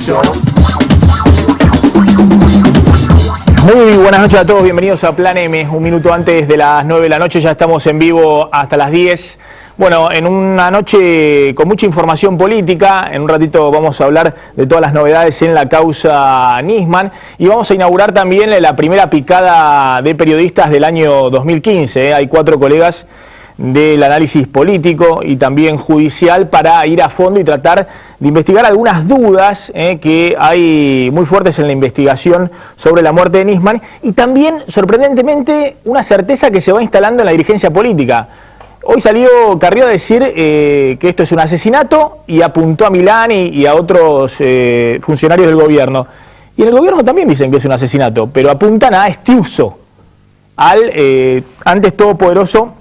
Muy buenas noches a todos, bienvenidos a Plan M. Un minuto antes de las 9 de la noche, ya estamos en vivo hasta las 10. Bueno, en una noche con mucha información política, en un ratito vamos a hablar de todas las novedades en la causa Nisman y vamos a inaugurar también la primera picada de periodistas del año 2015. Hay 4 colegas del análisis político y también judicial para ir a fondo y tratar de investigar algunas dudas que hay muy fuertes en la investigación sobre la muerte de Nisman y también, sorprendentemente, una certeza que se va instalando en la dirigencia política. Hoy salió Carrió a decir que esto es un asesinato y apuntó a Milán y a otros funcionarios del gobierno. Y en el gobierno también dicen que es un asesinato, pero apuntan a Estiuso, al antes todopoderoso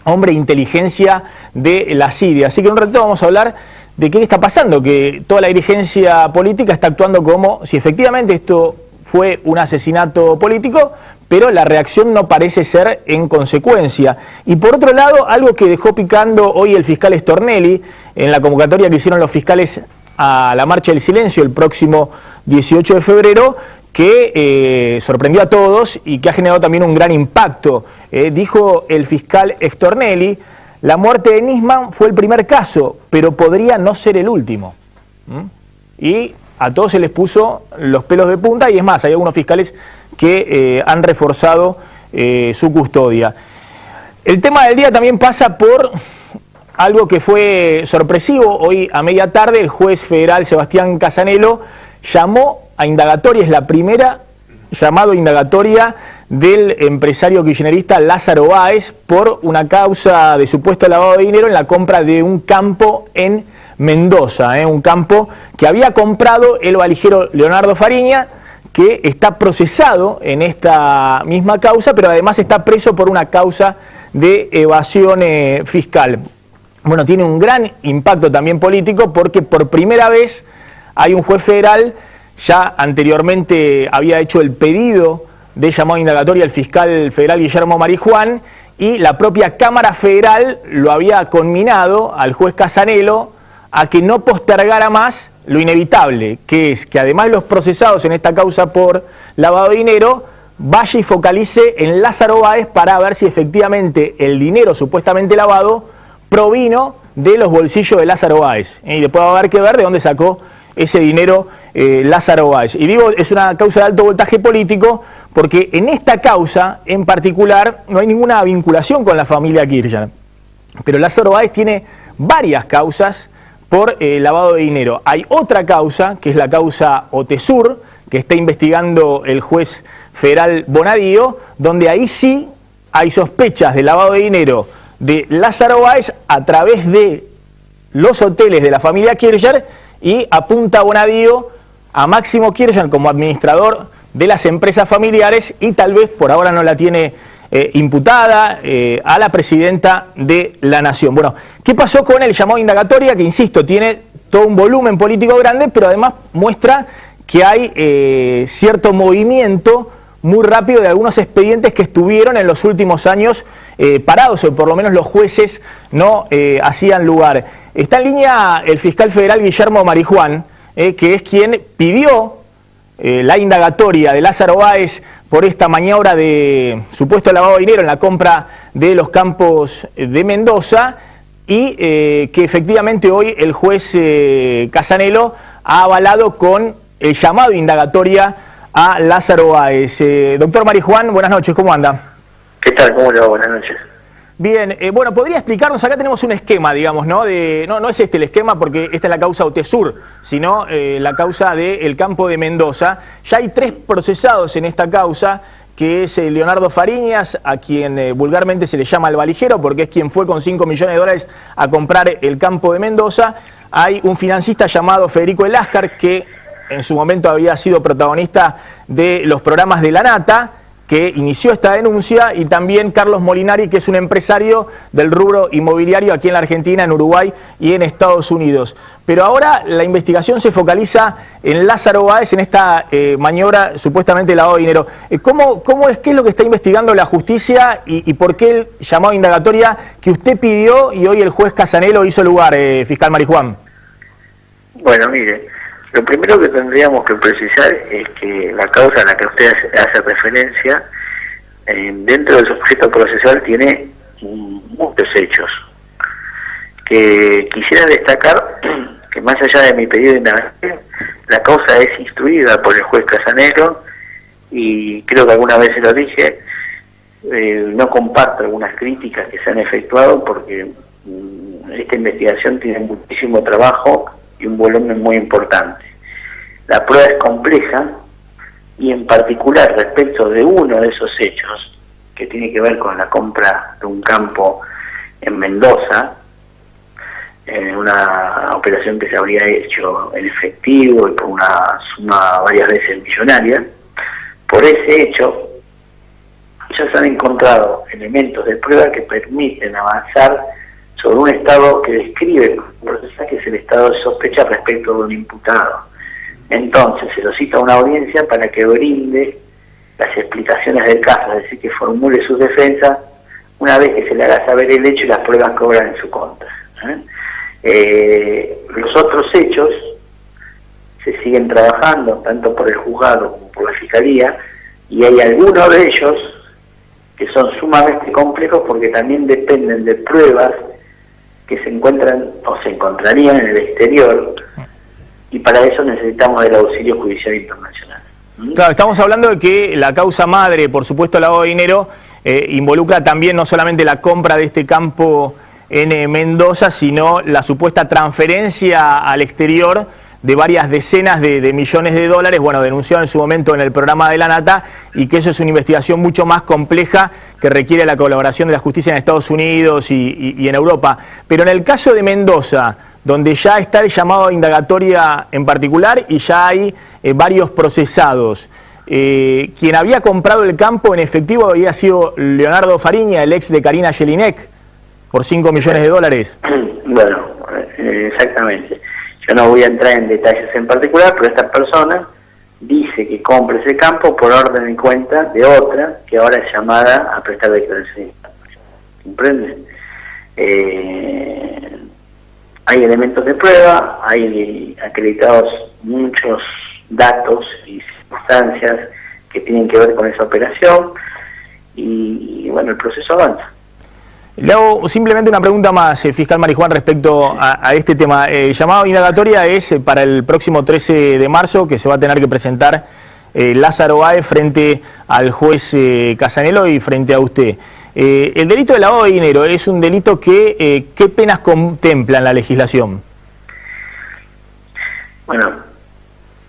hombre de inteligencia de la CIDE. Así que en un ratito vamos a hablar de qué está pasando, que toda la dirigencia política está actuando como si efectivamente esto fue un asesinato político, pero la reacción no parece ser en consecuencia. Y por otro lado, algo que dejó picando hoy el fiscal Stornelli en la convocatoria que hicieron los fiscales a la Marcha del Silencio el próximo 18 de febrero, que sorprendió a todos y que ha generado también un gran impacto. Dijo el fiscal Stornelli: la muerte de Nisman fue el primer caso, pero podría no ser el último. Y a todos se les puso los pelos de punta y es más, hay algunos fiscales que han reforzado su custodia. El tema del día también pasa por algo que fue sorpresivo. Hoy a media tarde el juez federal Sebastián Casanelo llamó a indagatoria, es la primera llamado a indagatoria del empresario kirchnerista Lázaro Báez por una causa de supuesto lavado de dinero en la compra de un campo en Mendoza, un campo que había comprado el valijero Leonardo Fariña, que está procesado en esta misma causa, pero además está preso por una causa de evasión fiscal. Bueno, tiene un gran impacto también político porque por primera vez hay un juez federal. Ya anteriormente había hecho el pedido de llamado a indagatoria el fiscal federal Guillermo Marijuán y la propia Cámara Federal lo había conminado al juez Casanelo a que no postergara más lo inevitable, que es que además de los procesados en esta causa por lavado de dinero, vaya y focalice en Lázaro Báez para ver si efectivamente el dinero supuestamente lavado provino de los bolsillos de Lázaro Báez. Y después va a haber que ver de dónde sacó ese dinero Lázaro Báez. Y digo, es una causa de alto voltaje político porque en esta causa en particular no hay ninguna vinculación con la familia Kirchner. Pero Lázaro Báez tiene varias causas por lavado de dinero. Hay otra causa, que es la causa Otesur, que está investigando el juez federal Bonadío, donde ahí sí hay sospechas de lavado de dinero de Lázaro Báez a través de los hoteles de la familia Kirchner y apunta Bonadío a Máximo Kirchner como administrador de las empresas familiares y tal vez por ahora no la tiene imputada a la presidenta de la Nación. Bueno, ¿qué pasó con el llamado a indagatoria? Que insisto, tiene todo un volumen político grande, pero además muestra que hay cierto movimiento muy rápido de algunos expedientes que estuvieron en los últimos años parados, o por lo menos los jueces no hacían lugar. Está en línea el fiscal federal Guillermo Marijuán, que es quien pidió la indagatoria de Lázaro Báez por esta maniobra de supuesto lavado de dinero en la compra de los campos de Mendoza y que efectivamente hoy el juez Casanelo ha avalado con el llamado a indagatoria a Lázaro Báez. Doctor Marijuán, buenas noches, ¿cómo anda? ¿Qué tal? ¿Cómo le va? Buenas noches. Bien, bueno, ¿podría explicarnos? Acá tenemos un esquema, digamos, ¿no? No es este el esquema porque esta es la causa Otesur, sino la causa del campo de Mendoza. Ya hay 3 procesados en esta causa, que es Leonardo Fariñas, a quien vulgarmente se le llama el valijero, porque es quien fue con 5 millones de dólares a comprar el campo de Mendoza. Hay un financista llamado Federico Eláscar, que en su momento había sido protagonista de los programas de La Nata, que inició esta denuncia, y también Carlos Molinari, que es un empresario del rubro inmobiliario aquí en la Argentina, en Uruguay y en Estados Unidos. Pero ahora la investigación se focaliza en Lázaro Báez, en esta maniobra supuestamente de lavado de dinero. ¿Qué es lo que está investigando la justicia y por qué el llamado a indagatoria que usted pidió y hoy el juez Casanelo hizo lugar, fiscal Marijuán? Bueno, mire, Lo primero que tendríamos que precisar es que la causa a la que usted hace referencia, dentro del sujeto procesal, tiene muchos hechos. Que quisiera destacar que más allá de mi pedido de indagación, la causa es instruida por el juez Casanelo, y creo que alguna vez se lo dije, no comparto algunas críticas que se han efectuado porque esta investigación tiene muchísimo trabajo y un volumen muy importante. La prueba es compleja y en particular respecto de uno de esos hechos que tiene que ver con la compra de un campo en Mendoza, una operación que se habría hecho en efectivo y por una suma varias veces millonaria. Por ese hecho ya se han encontrado elementos de prueba que permiten avanzar sobre un estado que describe el proceso, que es el estado de sospecha respecto de un imputado. Entonces se lo cita a una audiencia para que brinde las explicaciones del caso, es decir, que formule sus defensas una vez que se le haga saber el hecho y las pruebas que obran en su contra. Los otros hechos se siguen trabajando tanto por el juzgado como por la fiscalía, y hay algunos de ellos que son sumamente complejos porque también dependen de pruebas que se encuentran o se encontrarían en el exterior, y para eso necesitamos del auxilio judicial internacional. Claro, estamos hablando de que la causa madre, por supuesto el lavado de dinero, involucra también no solamente la compra de este campo en Mendoza, sino la supuesta transferencia al exterior de varias decenas de millones de dólares, bueno, denunciado en su momento en el programa de La Nata, y que eso es una investigación mucho más compleja que requiere la colaboración de la justicia en Estados Unidos y en Europa. Pero en el caso de Mendoza, donde ya está el llamado a indagatoria en particular y ya hay varios procesados, quien había comprado el campo en efectivo había sido Leonardo Fariña, el ex de Karina Jelinek, por 5 millones de dólares. Bueno, exactamente. Yo no voy a entrar en detalles en particular, pero esta persona dice que compra ese campo por orden y cuenta de otra que ahora es llamada a prestar declaración. ¿Comprende? Hay elementos de prueba, hay acreditados muchos datos y circunstancias que tienen que ver con esa operación, y bueno, el proceso avanza. Le hago simplemente una pregunta más, fiscal Marijuán, respecto a este tema. El llamado a indagatoria es para el próximo 13 de marzo, que se va a tener que presentar Lázaro Báez frente al juez Casanelo y frente a usted. El delito de lavado de dinero es un delito que, ¿qué penas contempla en la legislación? Bueno,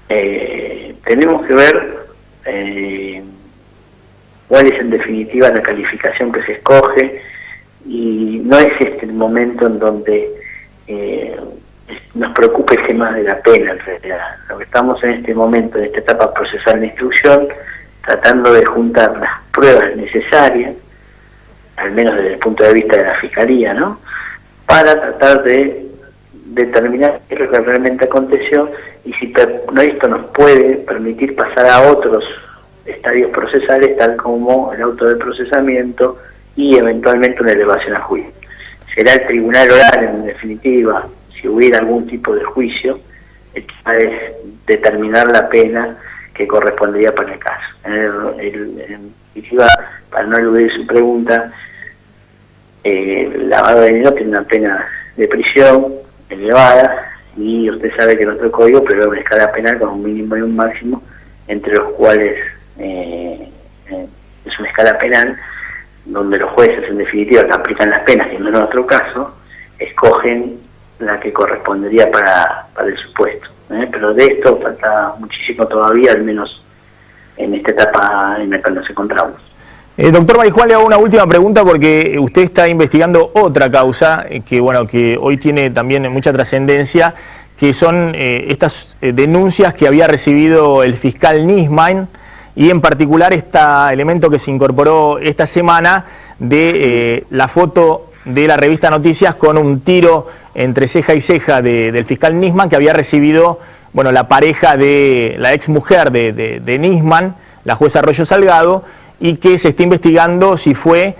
tenemos que ver cuál es en definitiva la calificación que se escoge, y no es este el momento en donde nos preocupa el tema de la pena en realidad. Lo que estamos en este momento, en esta etapa procesal de instrucción, tratando de juntar las pruebas necesarias, al menos desde el punto de vista de la Fiscalía, ¿no?, para tratar de determinar qué es lo que realmente aconteció y si esto nos puede permitir pasar a otros estadios procesales, tal como el auto de procesamiento y eventualmente una elevación a juicio. Será el tribunal oral, en definitiva, si hubiera algún tipo de juicio, el que va a determinar la pena que correspondería para el caso. En definitiva, para no eludir su pregunta, el lavado de dinero tiene una pena de prisión elevada, y usted sabe que nuestro código prevé una escala penal con un mínimo y un máximo, entre los cuales es una escala penal donde los jueces, en definitiva, que aplican las penas, que no es nuestro caso, escogen la que correspondería para el supuesto. Pero de esto falta muchísimo todavía, al menos en esta etapa en la que nos encontramos. Doctor Marijuán, le hago una última pregunta porque usted está investigando otra causa que, bueno, que hoy tiene también mucha trascendencia, que son estas denuncias que había recibido el fiscal Nisman, y en particular este elemento que se incorporó esta semana de la foto de la revista Noticias con un tiro entre ceja y ceja del fiscal Nisman, que había recibido, bueno, la pareja de la ex mujer de Nisman, la jueza Arroyo Salgado, y que se está investigando si fue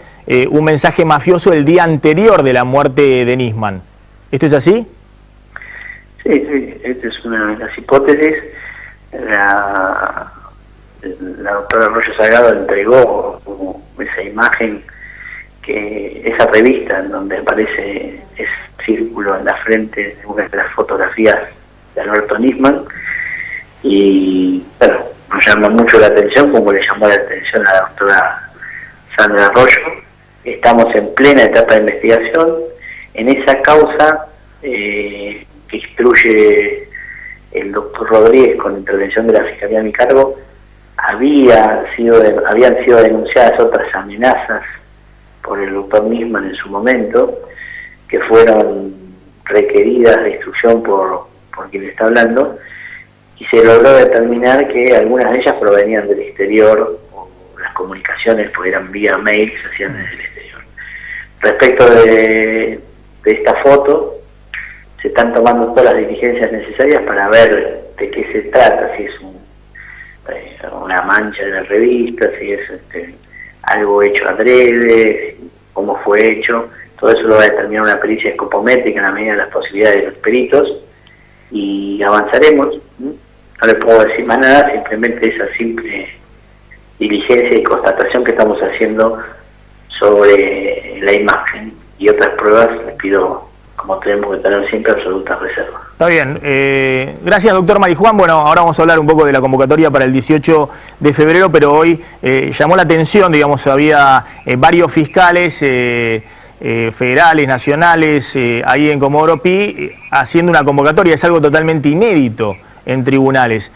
un mensaje mafioso el día anterior de la muerte de Nisman. ¿Esto es así? Sí, esta es una de las hipótesis. La doctora Arroyo Salgado entregó como esa imagen, esa revista en donde aparece ese círculo en la frente de una de las fotografías de Alberto Nisman, y bueno, nos llama mucho la atención, como le llamó la atención a la doctora Sandra Arroyo. Estamos en plena etapa de investigación. En esa causa que instruye el doctor Rodríguez con intervención de la Fiscalía a mi cargo, habían sido denunciadas otras amenazas por el doctor Nisman en su momento, que fueron requeridas de instrucción por quien está hablando, y se logró determinar que algunas de ellas provenían del exterior, o las comunicaciones pues eran vía mail, se hacían desde el exterior. Respecto de esta foto, se están tomando todas las diligencias necesarias para ver de qué se trata, si es una mancha de la revista, si es algo hecho adrede, cómo fue hecho. Todo eso lo va a determinar una pericia escopométrica en la medida de las posibilidades de los peritos, y avanzaremos. No le puedo decir más nada, simplemente esa simple diligencia y constatación que estamos haciendo sobre la imagen, y otras pruebas les pido, como tenemos que tener siempre, absoluta reserva. Está bien. Gracias, doctor Marijuán. Bueno, ahora vamos a hablar un poco de la convocatoria para el 18 de febrero, pero hoy llamó la atención, digamos, había varios fiscales federales, nacionales, ahí en Comodoro Pi, haciendo una convocatoria. Es algo totalmente inédito en tribunales.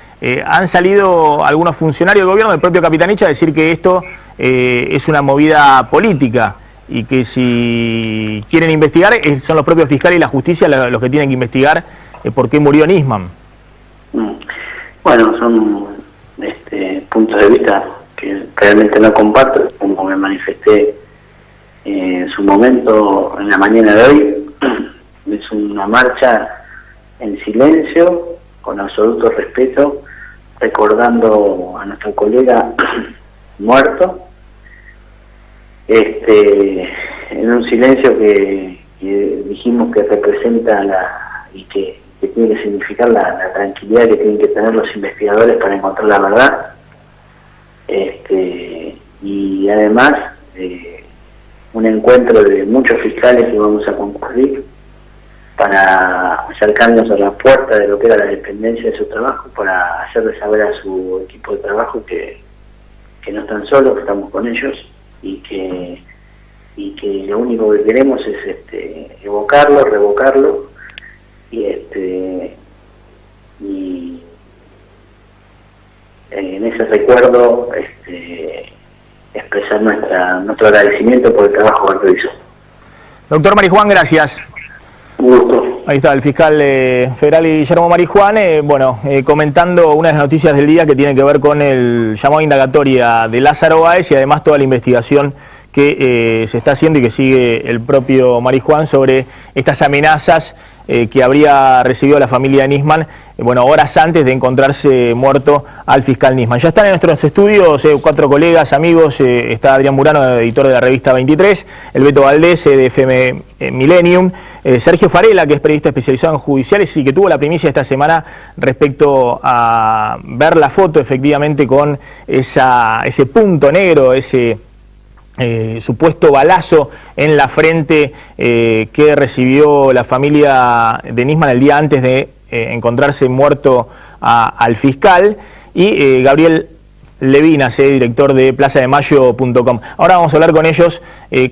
Han salido algunos funcionarios del gobierno, del propio Capitanicha, a decir que esto es una movida política, y que si quieren investigar son los propios fiscales y la justicia los que tienen que investigar por qué murió Nisman. Bueno, son puntos de vista que realmente no comparto, como me manifesté en su momento en la mañana de hoy. Es una marcha en silencio, con absoluto respeto, recordando a nuestro colega muerto, en un silencio que dijimos que representa y que tiene que significar la tranquilidad que tienen que tener los investigadores para encontrar la verdad, y además un encuentro de muchos fiscales que vamos a concurrir para acercarnos a la puerta de lo que era la dependencia de su trabajo, para hacerle saber a su equipo de trabajo que no están solos, que estamos con ellos, y que lo único que queremos es evocarlo, revocarlo, y en ese recuerdo expresar nuestro agradecimiento por el trabajo que realizó. Doctor Marijuán, gracias. Un gusto. Ahí está el fiscal federal Guillermo Marijuán, comentando una de las noticias del día que tiene que ver con el llamado a indagatoria de Lázaro Báez, y además toda la investigación que se está haciendo y que sigue el propio Marijuán sobre estas amenazas que habría recibido la familia Nisman, horas antes de encontrarse muerto al fiscal Nisman. Ya están en nuestros estudios 4 colegas, amigos. Está Adrián Murano, editor de la revista 23, el Beto Valdés, de FM Millennium, Sergio Farela, que es periodista especializado en judiciales y que tuvo la primicia esta semana respecto a ver la foto efectivamente con ese punto negro, ese supuesto balazo en la frente que recibió la familia de Nisman el día antes de encontrarse muerto al fiscal, y Gabriel Levinas, director de plazademayo.com. Ahora vamos a hablar con ellos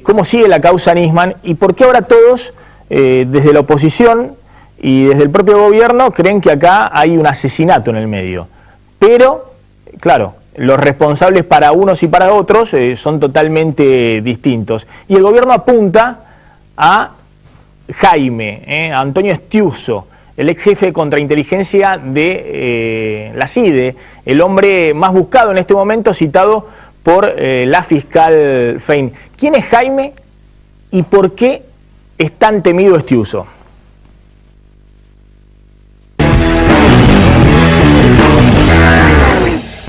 cómo sigue la causa Nisman y por qué ahora todos, desde la oposición y desde el propio gobierno, creen que acá hay un asesinato en el medio. Pero, claro, los responsables para unos y para otros son totalmente distintos. Y el gobierno apunta a Jaime, a Antonio Estiuso, el ex jefe de contrainteligencia de la CIDE, el hombre más buscado en este momento, citado por la fiscal Fein. ¿Quién es Jaime y por qué es tan temido Estiuso?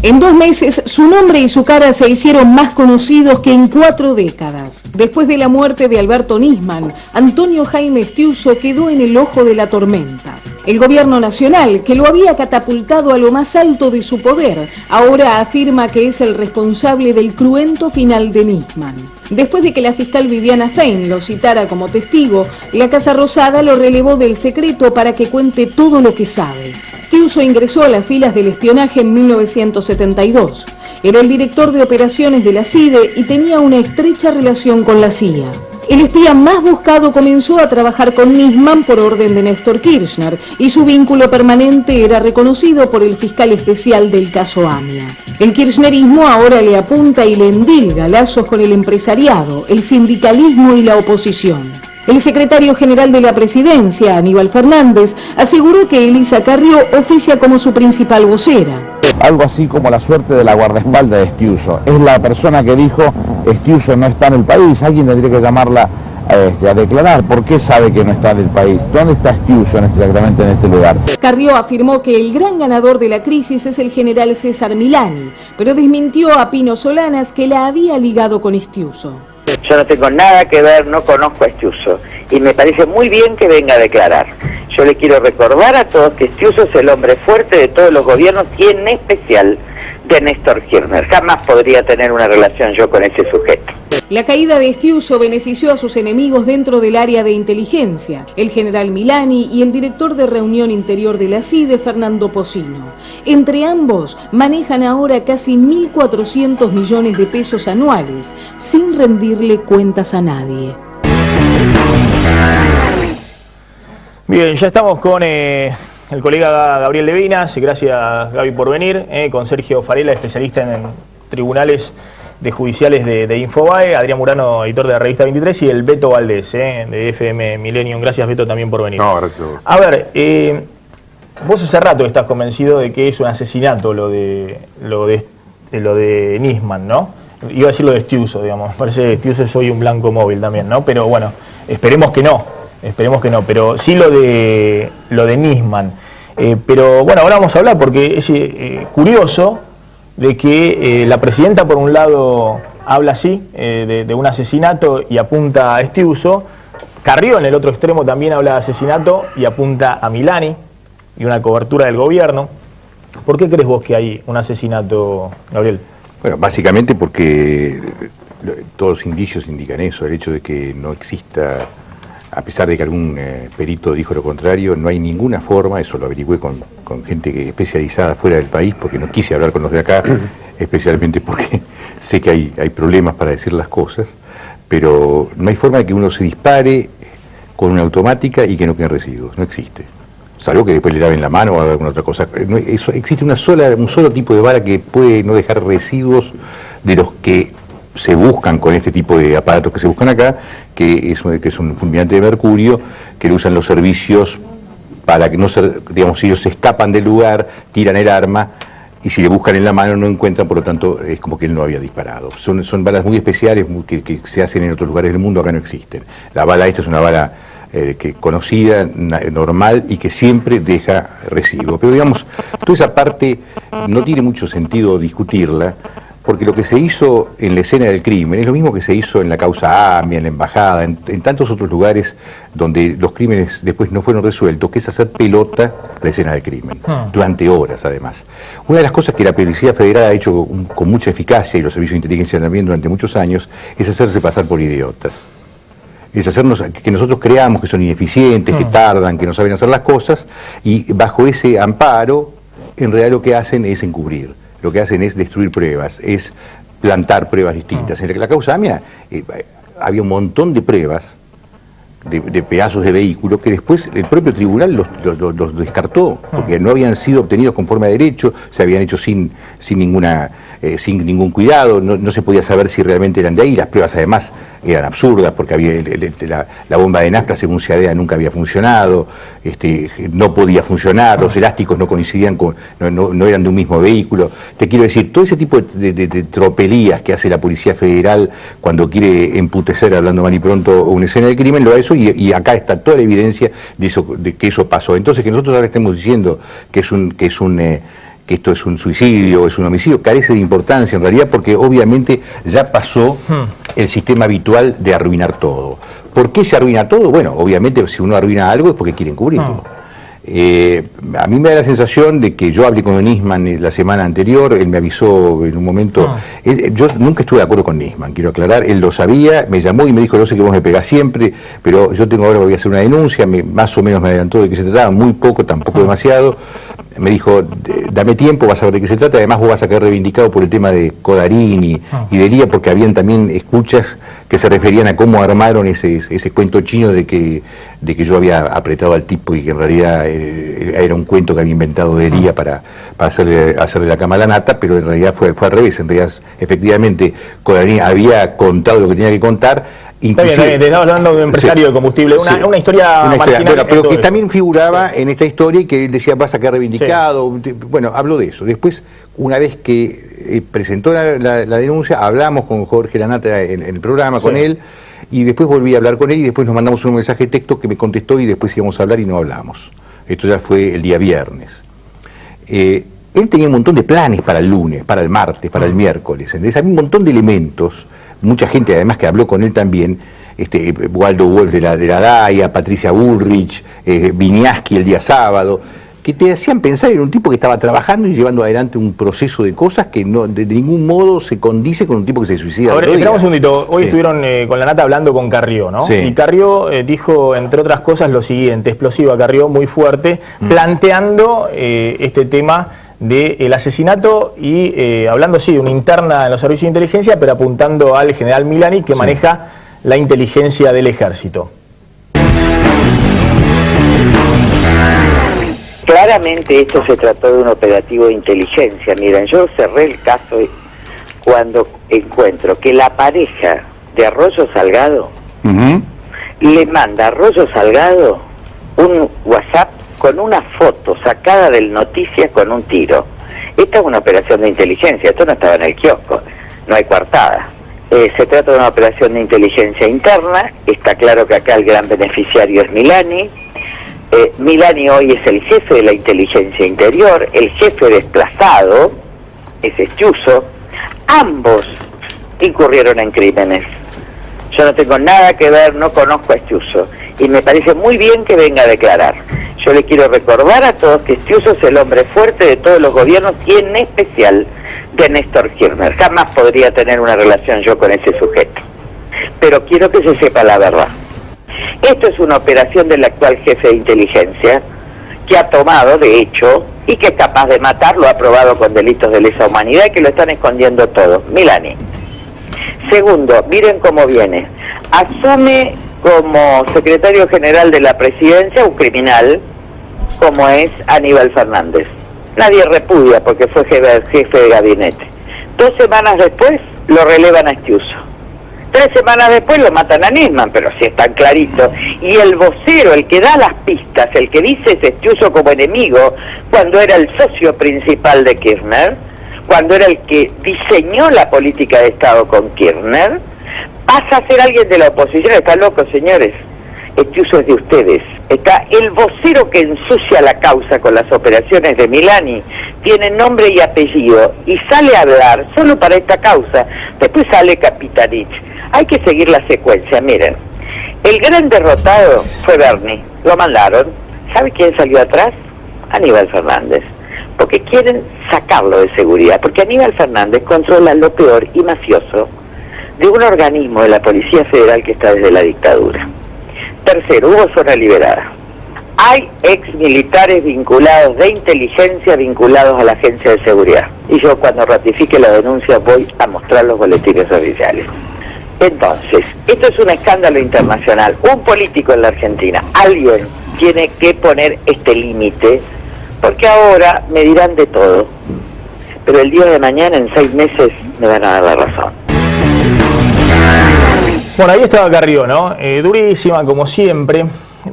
En 2 meses, su nombre y su cara se hicieron más conocidos que en 4 décadas. Después de la muerte de Alberto Nisman, Antonio Jaime Estiuso quedó en el ojo de la tormenta. El gobierno nacional, que lo había catapultado a lo más alto de su poder, ahora afirma que es el responsable del cruento final de Nisman. Después de que la fiscal Viviana Fein lo citara como testigo, la Casa Rosada lo relevó del secreto para que cuente todo lo que sabe. Stiuso ingresó a las filas del espionaje en 1972. Era el director de operaciones de la CIDE y tenía una estrecha relación con la CIA. El espía más buscado comenzó a trabajar con Nisman por orden de Néstor Kirchner y su vínculo permanente era reconocido por el fiscal especial del caso AMIA. El kirchnerismo ahora le apunta y le endilga lazos con el empresariado, el sindicalismo y la oposición. El secretario general de la presidencia, Aníbal Fernández, aseguró que Elisa Carrió oficia como su principal vocera. Algo así como la suerte de la guardaespaldas de Stiuso. Es la persona que dijo, Stiuso no está en el país, alguien tendría que llamarla a declarar. ¿Por qué sabe que no está en el país? ¿Dónde está Stiuso exactamente en este lugar? Carrió afirmó que el gran ganador de la crisis es el general César Milani, pero desmintió a Pino Solanas que la había ligado con Stiuso. Yo no tengo nada que ver, no conozco a Stiuso y me parece muy bien que venga a declarar. Yo le quiero recordar a todos que Stiuso es el hombre fuerte de todos los gobiernos y en especial de Néstor Kirchner. Jamás podría tener una relación yo con ese sujeto. La caída de Stiuso benefició a sus enemigos dentro del área de inteligencia, el general Milani y el director de reunión interior de la CIDE, Fernando Pocino. Entre ambos manejan ahora casi 1.400 millones de pesos anuales, sin rendirle cuentas a nadie. Bien, ya estamos con el colega Gabriel Levinas, gracias Gaby por venir, con Sergio Farela, especialista en tribunales judiciales de Infobae, Adrián Murano, editor de la revista 23, y el Beto Valdés, de FM Millennium. Gracias, Beto, también por venir. No, gracias a vos. A ver, vos hace rato estás convencido de que es un asesinato lo de Nisman, ¿no? Iba a decir lo de Stiuso, digamos. Parece que Stiuso es hoy un blanco móvil también, ¿no? Pero bueno, esperemos que no, pero sí lo de Nisman. Pero bueno, ahora vamos a hablar porque es curioso de que la presidenta por un lado habla así de un asesinato y apunta a Stiuso. Carrió en el otro extremo también habla de asesinato y apunta a Milani y una cobertura del gobierno. ¿Por qué crees vos que hay un asesinato, Gabriel? Bueno, básicamente porque todos los indicios indican eso, el hecho de que no exista, a pesar de que algún perito dijo lo contrario, no hay ninguna forma, eso lo averigüé con gente especializada fuera del país, porque no quise hablar con los de acá, especialmente porque sé que hay problemas para decir las cosas, pero no hay forma de que uno se dispare con una automática y que no queden residuos, no existe. Salvo que después le laven la mano o alguna otra cosa. Existe un solo tipo de bala que puede no dejar residuos de los que se buscan con este tipo de aparatos que se buscan acá, que es un fulminante de mercurio, que lo usan los servicios para que no se, digamos, si ellos se escapan del lugar, tiran el arma, y si le buscan en la mano no encuentran, por lo tanto es como que él no había disparado. Son balas muy especiales que se hacen en otros lugares del mundo, acá no existen. La bala esta es una bala conocida, normal, y que siempre deja residuo. Pero digamos, toda esa parte no tiene mucho sentido discutirla, porque lo que se hizo en la escena del crimen es lo mismo que se hizo en la causa AMIA, en la embajada, en tantos otros lugares donde los crímenes después no fueron resueltos, que es hacer pelota la escena del crimen, durante horas además. Una de las cosas que la Policía Federal ha hecho con mucha eficacia, y los servicios de inteligencia también durante muchos años, es hacerse pasar por idiotas. Es hacernos que nosotros creamos que son ineficientes, que tardan, que no saben hacer las cosas, y bajo ese amparo, en realidad lo que hacen es encubrir. Lo que hacen es destruir pruebas, es plantar pruebas distintas. En la causa AMIA había un montón de pruebas, de pedazos de vehículo, que después el propio tribunal los descartó, porque no habían sido obtenidos conforme a derecho, se habían hecho sin ningún cuidado, no se podía saber si realmente eran de ahí. Las pruebas además eran absurdas, porque había la bomba de nafta, según se ADEA, nunca había funcionado, no podía funcionar, los elásticos no coincidían, no eran de un mismo vehículo. Te quiero decir, todo ese tipo de tropelías que hace la Policía Federal cuando quiere emputecer, hablando mal y pronto, una escena de crimen, lo hace eso, y acá está toda la evidencia de que eso pasó. Entonces, que nosotros ahora estemos diciendo que esto es un suicidio, es un homicidio, carece de importancia en realidad, porque obviamente ya pasó el sistema habitual de arruinar todo. ¿Por qué se arruina todo? Bueno, obviamente si uno arruina algo es porque quiere encubrirlo. A mí me da la sensación de que yo hablé con Nisman la semana anterior, él me avisó en un momento, yo nunca estuve de acuerdo con Nisman, quiero aclarar, él lo sabía, me llamó y me dijo, yo sé que vos me pegás siempre, pero yo tengo ahora, voy a hacer una denuncia, más o menos me adelantó de qué se trataba, muy poco, tampoco demasiado, me dijo, dame tiempo, vas a ver de qué se trata, además vos vas a quedar reivindicado por el tema de Codarín y de Lía, porque habían también escuchas que se referían a cómo armaron ese cuento chino de que yo había apretado al tipo y que en realidad era un cuento que había inventado de Lía para hacerle la cama a la nata, pero en realidad fue al revés, en realidad efectivamente Codarín había contado lo que tenía que contar. Está bien, te estaba hablando de un empresario de combustible, una historia marginal. Bueno, pero que también figuraba en esta historia y que él decía, vas a quedar reivindicado. Bueno, habló de eso. Después, una vez que presentó la denuncia, hablamos con Jorge Lanata en el programa, con él, y después volví a hablar con él y después nos mandamos un mensaje de texto que me contestó y después íbamos a hablar y no hablamos. Esto ya fue el día viernes. Él tenía un montón de planes para el lunes, para el martes, para el miércoles. Había un montón de elementos. Mucha gente además que habló con él también, Waldo Wolf de la DAIA, Patricia Bullrich, Viniaski el día sábado, que te hacían pensar en un tipo que estaba trabajando y llevando adelante un proceso de cosas que no de ningún modo se condice con un tipo que se suicida. A ver, esperamos un segundito. Hoy estuvieron con Lanata hablando con Carrió, ¿no? Sí. Y Carrió dijo, entre otras cosas, lo siguiente, explosiva Carrió, muy fuerte, planteando este tema del asesinato y hablando sí de una interna en los servicios de inteligencia, pero apuntando al general Milani, que maneja la inteligencia del ejército. Claramente esto se trató de un operativo de inteligencia. Miren, yo cerré el caso cuando encuentro que la pareja de Arroyo Salgado le manda a Arroyo Salgado un WhatsApp con una foto sacada del Noticias con un tiro. Esta es una operación de inteligencia, esto no estaba en el kiosco, no hay coartada. Se trata de una operación de inteligencia interna, está claro que acá el gran beneficiario es Milani. Milani hoy es el jefe de la inteligencia interior, el jefe desplazado es Estiuso. Ambos incurrieron en crímenes. Yo no tengo nada que ver, no conozco a Estiuso y me parece muy bien que venga a declarar. Yo le quiero recordar a todos que Estiuso es el hombre fuerte de todos los gobiernos y en especial de Néstor Kirchner. Jamás podría tener una relación yo con ese sujeto. Pero quiero que se sepa la verdad. Esto es una operación del actual jefe de inteligencia que ha tomado, de hecho, y que es capaz de matar, lo ha probado con delitos de lesa humanidad y que lo están escondiendo todos. Milani. Segundo, miren cómo viene. Asume como secretario general de la presidencia un criminal como es Aníbal Fernández. Nadie repudia porque fue jefe de gabinete. 2 semanas después lo relevan a Estiuso. 3 semanas después lo matan a Nisman, pero sí es tan clarito. Y el vocero, el que da las pistas, el que dice es Estiuso como enemigo, cuando era el socio principal de Kirchner, cuando era el que diseñó la política de Estado con Kirchner, pasa a ser alguien de la oposición. Está loco, señores. Estiuso es de ustedes. Está el vocero que ensucia la causa con las operaciones de Milani, tiene nombre y apellido y sale a hablar solo para esta causa. Después sale Capitanich. Hay que seguir la secuencia. Miren, el gran derrotado fue Bernie, lo mandaron. ¿Sabe quién salió atrás? Aníbal Fernández, porque quieren sacarlo de seguridad, porque Aníbal Fernández controla lo peor y mafioso de un organismo de la Policía Federal que está desde la dictadura. Tercero, hubo zona liberada. Hay ex militares vinculados de inteligencia, vinculados a la agencia de seguridad. Y yo cuando ratifique la denuncia voy a mostrar los boletines oficiales. Entonces, esto es un escándalo internacional. Un político en la Argentina, alguien tiene que poner este límite, porque ahora me dirán de todo. Pero el día de mañana, en 6 meses, me van a dar la razón. Bueno, ahí estaba Carrió, ¿no? Durísima, como siempre,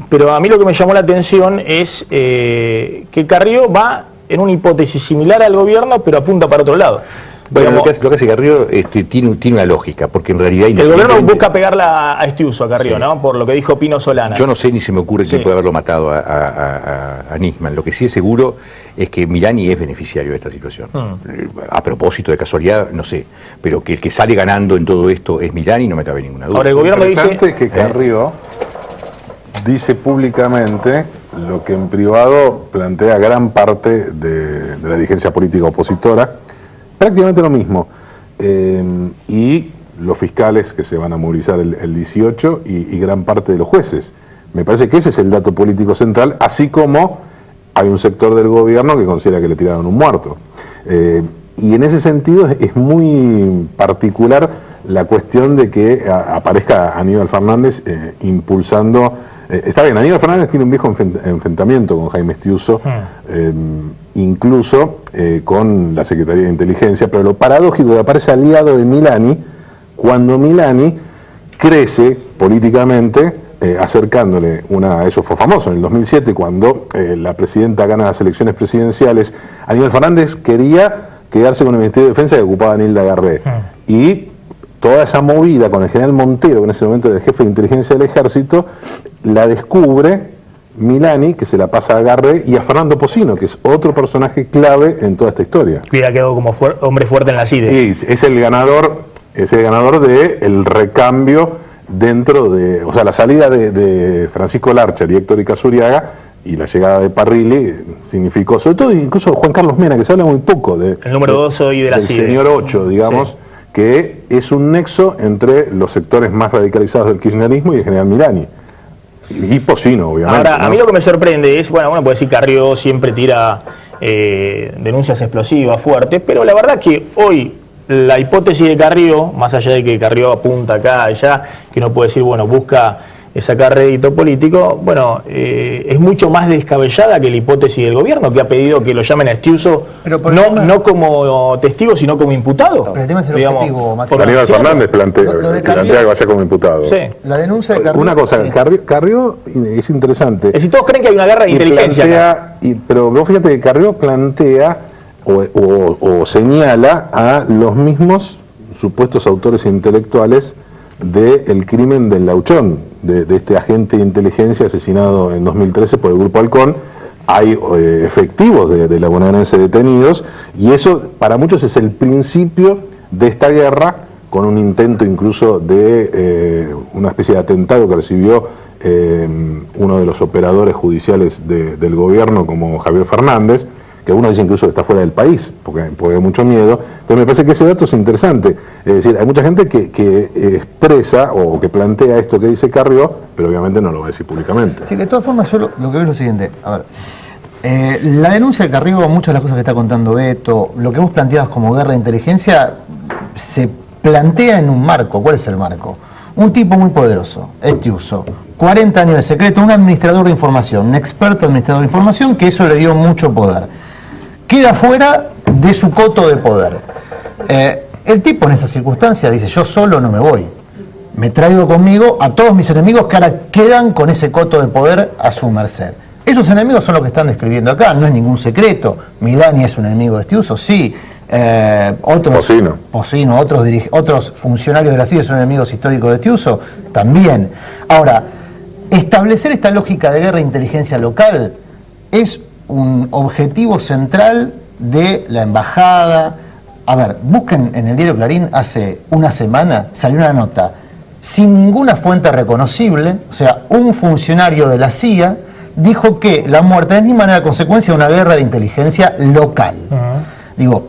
pero a mí lo que me llamó la atención es que Carrió va en una hipótesis similar al gobierno, pero apunta para otro lado. Bueno, lo que hace Carrió tiene una lógica, porque en realidad... El gobierno busca pegarla a Estiuso, a Carrió, sí, ¿no? Por lo que dijo Pino Solana. Yo no sé ni se me ocurre quién puede haberlo matado a Nisman. Lo que sí es seguro es que Milani es beneficiario de esta situación. A propósito, de casualidad, no sé. Pero que el que sale ganando en todo esto es Milani, no me cabe ninguna duda. Ahora, el gobierno dice... que Carrió dice públicamente lo que en privado plantea gran parte de la dirigencia política opositora, prácticamente lo mismo. Y los fiscales que se van a movilizar el 18 y gran parte de los jueces. Me parece que ese es el dato político central, así como hay un sector del gobierno que considera que le tiraron un muerto. Y en ese sentido es muy particular la cuestión de que aparezca Aníbal Fernández impulsando... está bien, Aníbal Fernández tiene un viejo enfrentamiento con Jaime Estiuso, incluso con la Secretaría de Inteligencia, pero lo paradójico es que aparece aliado de Milani cuando Milani crece políticamente, acercándole eso fue famoso en el 2007 cuando la presidenta gana las elecciones presidenciales. Aníbal Fernández quería quedarse con el Ministerio de Defensa que ocupaba Nilda Garré, y toda esa movida con el general Montero, que en ese momento era el jefe de inteligencia del ejército, la descubre Milani, que se la pasa a Garré, y a Fernando Pocino, que es otro personaje clave en toda esta historia. Que ya quedó como hombre fuerte en la CIDE. Y es el ganador del recambio dentro de, o sea, la salida de Francisco Larcher y Héctor Icazuriaga y la llegada de Parrilli significó, sobre todo incluso Juan Carlos Mena, que se habla muy poco de el número 2 hoy de la CIDE. El señor 8, digamos, sí, que es un nexo entre los sectores más radicalizados del kirchnerismo y el general Milani. Y Pocino, obviamente. Ahora, ¿no? A mí lo que me sorprende es, bueno, uno puede decir que Carrió siempre tira denuncias explosivas, fuertes, pero la verdad que hoy la hipótesis de Carrió, más allá de que Carrió apunta acá, allá, que uno puede decir, bueno, busca sacar rédito político, bueno, es mucho más descabellada que la hipótesis del gobierno, que ha pedido que lo llamen a Estiuso, no como testigo, sino como imputado. Pero el tema es el objetivo, Máximo. Aníbal Fernández plantea que vaya como imputado. Sí. La denuncia de Carrió... Una cosa, Carrió es interesante. Es decir, todos creen que hay una guerra de inteligencia. Pero vos fíjate que Carrió plantea o señala a los mismos supuestos autores intelectuales del crimen del Lauchón, de este agente de inteligencia asesinado en 2013 por el Grupo Halcón. Hay efectivos de la bonaerense detenidos, y eso para muchos es el principio de esta guerra, con un intento incluso de una especie de atentado que recibió uno de los operadores judiciales del gobierno, como Javier Fernández, que uno dice incluso que está fuera del país, porque hay mucho miedo. Entonces me parece que ese dato es interesante. Es decir, hay mucha gente que expresa o que plantea esto que dice Carrió, pero obviamente no lo va a decir públicamente. Sí, de todas formas, yo lo que veo es lo siguiente. A ver, la denuncia de Carrió, muchas de las cosas que está contando Beto, lo que vos planteabas como guerra de inteligencia, se plantea en un marco. ¿Cuál es el marco? Un tipo muy poderoso, Estiuso, 40 años de secreto, un administrador de información, un experto administrador de información, que eso le dio mucho poder. Queda fuera de su coto de poder. El tipo en estas circunstancias dice, yo solo no me voy, me traigo conmigo a todos mis enemigos que ahora quedan con ese coto de poder a su merced. Esos enemigos son los que están describiendo acá, no es ningún secreto. Milani es un enemigo de Estiuso, sí. Pocino, otros funcionarios de la CIDE son enemigos históricos de Estiuso, también. Ahora, establecer esta lógica de guerra de inteligencia local es un objetivo central de la embajada. A ver, busquen en el diario Clarín, hace una semana salió una nota sin ninguna fuente reconocible, o sea, un funcionario de la CIA dijo que la muerte de Nisman era consecuencia de una guerra de inteligencia local. Digo,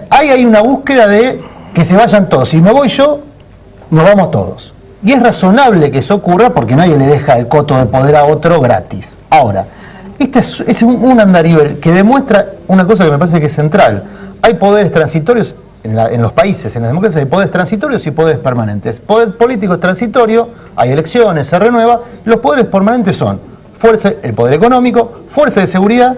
hay una búsqueda de que se vayan todos. Si me voy yo, nos vamos todos. Y es razonable que eso ocurra porque nadie le deja el coto de poder a otro gratis. Ahora, este es un andarivel que demuestra una cosa que me parece que es central. Hay poderes transitorios en los países, en las democracias, hay poderes transitorios y poderes permanentes. Poder político es transitorio, hay elecciones, se renueva. Los poderes permanentes son el poder económico, fuerza de seguridad,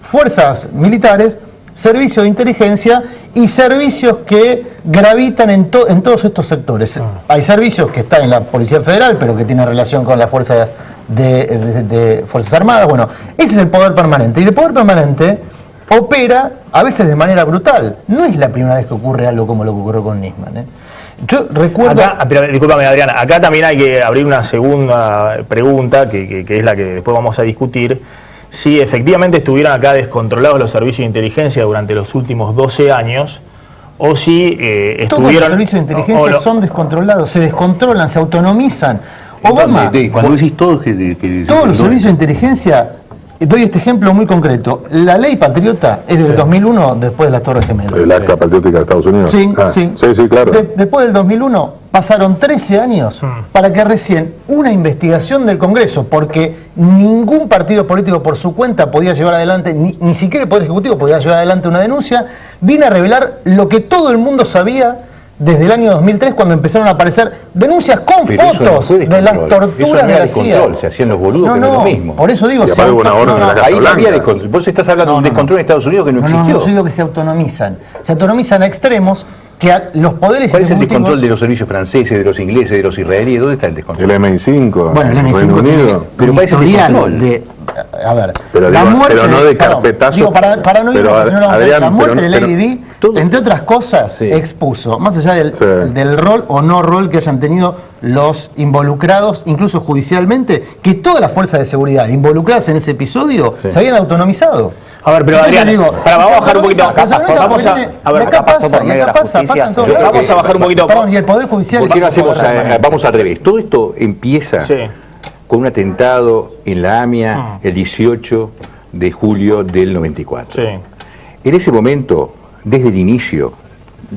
fuerzas militares, servicios de inteligencia y servicios que gravitan en todos estos sectores. Hay servicios que están en la Policía Federal, pero que tienen relación con las fuerzas de Fuerzas Armadas. Bueno, ese es el poder permanente. Y el poder permanente opera a veces de manera brutal. No es la primera vez que ocurre algo como lo que ocurrió con Nisman. Yo recuerdo... Acá, pero, discúlpame, Adriana, acá también hay que abrir una segunda pregunta, que es la que después vamos a discutir. Si efectivamente estuvieran acá descontrolados los servicios de inteligencia durante los últimos 12 años, o si estuvieron... Todos los servicios de inteligencia son descontrolados, se descontrolan, se autonomizan. Obama, cuando decís todos todos los servicios de inteligencia doy este ejemplo muy concreto. La ley patriota es del 2001, después de las Torres Gemelas. ¿El Acta Patriótica de Estados Unidos? Sí, sí, claro. Después del 2001 pasaron 13 años para que recién una investigación del Congreso, porque ningún partido político por su cuenta podía llevar adelante, ni siquiera el Poder Ejecutivo podía llevar adelante una denuncia, vino a revelar lo que todo el mundo sabía desde el año 2003, cuando empezaron a aparecer denuncias con fotos de las torturas de la CIA. Se hacían los boludos, que no es lo mismo. Por eso digo, ahí había descontrol. Vos estás hablando de un descontrol en Estados Unidos que no existió. No, yo digo que se autonomizan. Se autonomizan a extremos que a los poderes. ¿Cuál es el descontrol de los servicios franceses, de los ingleses, de los israelíes? ¿Dónde está el descontrol? El MI5. Bueno, el MI5. Pero ¿cuál es el descontrol? A ver, pero, la muerte, pero no de carpetazo. Digo, para no ir la muerte de Lady Di, entre otras cosas, sí, expuso, más allá del rol o no rol que hayan tenido los involucrados, incluso judicialmente, que todas las fuerzas de seguridad involucradas en ese episodio se habían autonomizado. A ver, pero Adrián, vamos a bajar un poquito. Vamos a bajar un poquito. Perdón, y el Poder Judicial. ¿Por qué no hacemos? Vamos al revés. Todo esto empieza con un atentado en la AMIA el 18 de julio del 94. Sí. En ese momento, desde el inicio,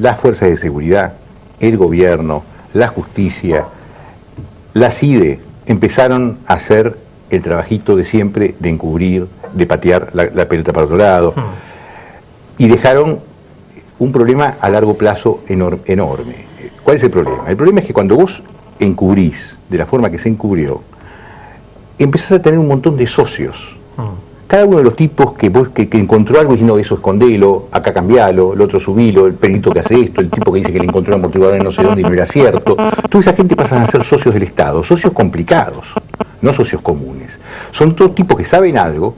las fuerzas de seguridad, el gobierno, la justicia, la CIDE empezaron a hacer el trabajito de siempre de encubrir, de patear la pelota para otro lado, y dejaron un problema a largo plazo enorme. ¿Cuál es el problema? El problema es que cuando vos encubrís de la forma que se encubrió, empezás a tener un montón de socios. Cada uno de los tipos que encontró algo y dice, no, eso escondelo, acá cambialo, el otro subilo, el perito que hace esto, el tipo que dice que le encontró un amortiguador en no sé dónde y no era cierto. Toda esa gente pasan a ser socios del Estado, socios complicados, no socios comunes. Son todos tipos que saben algo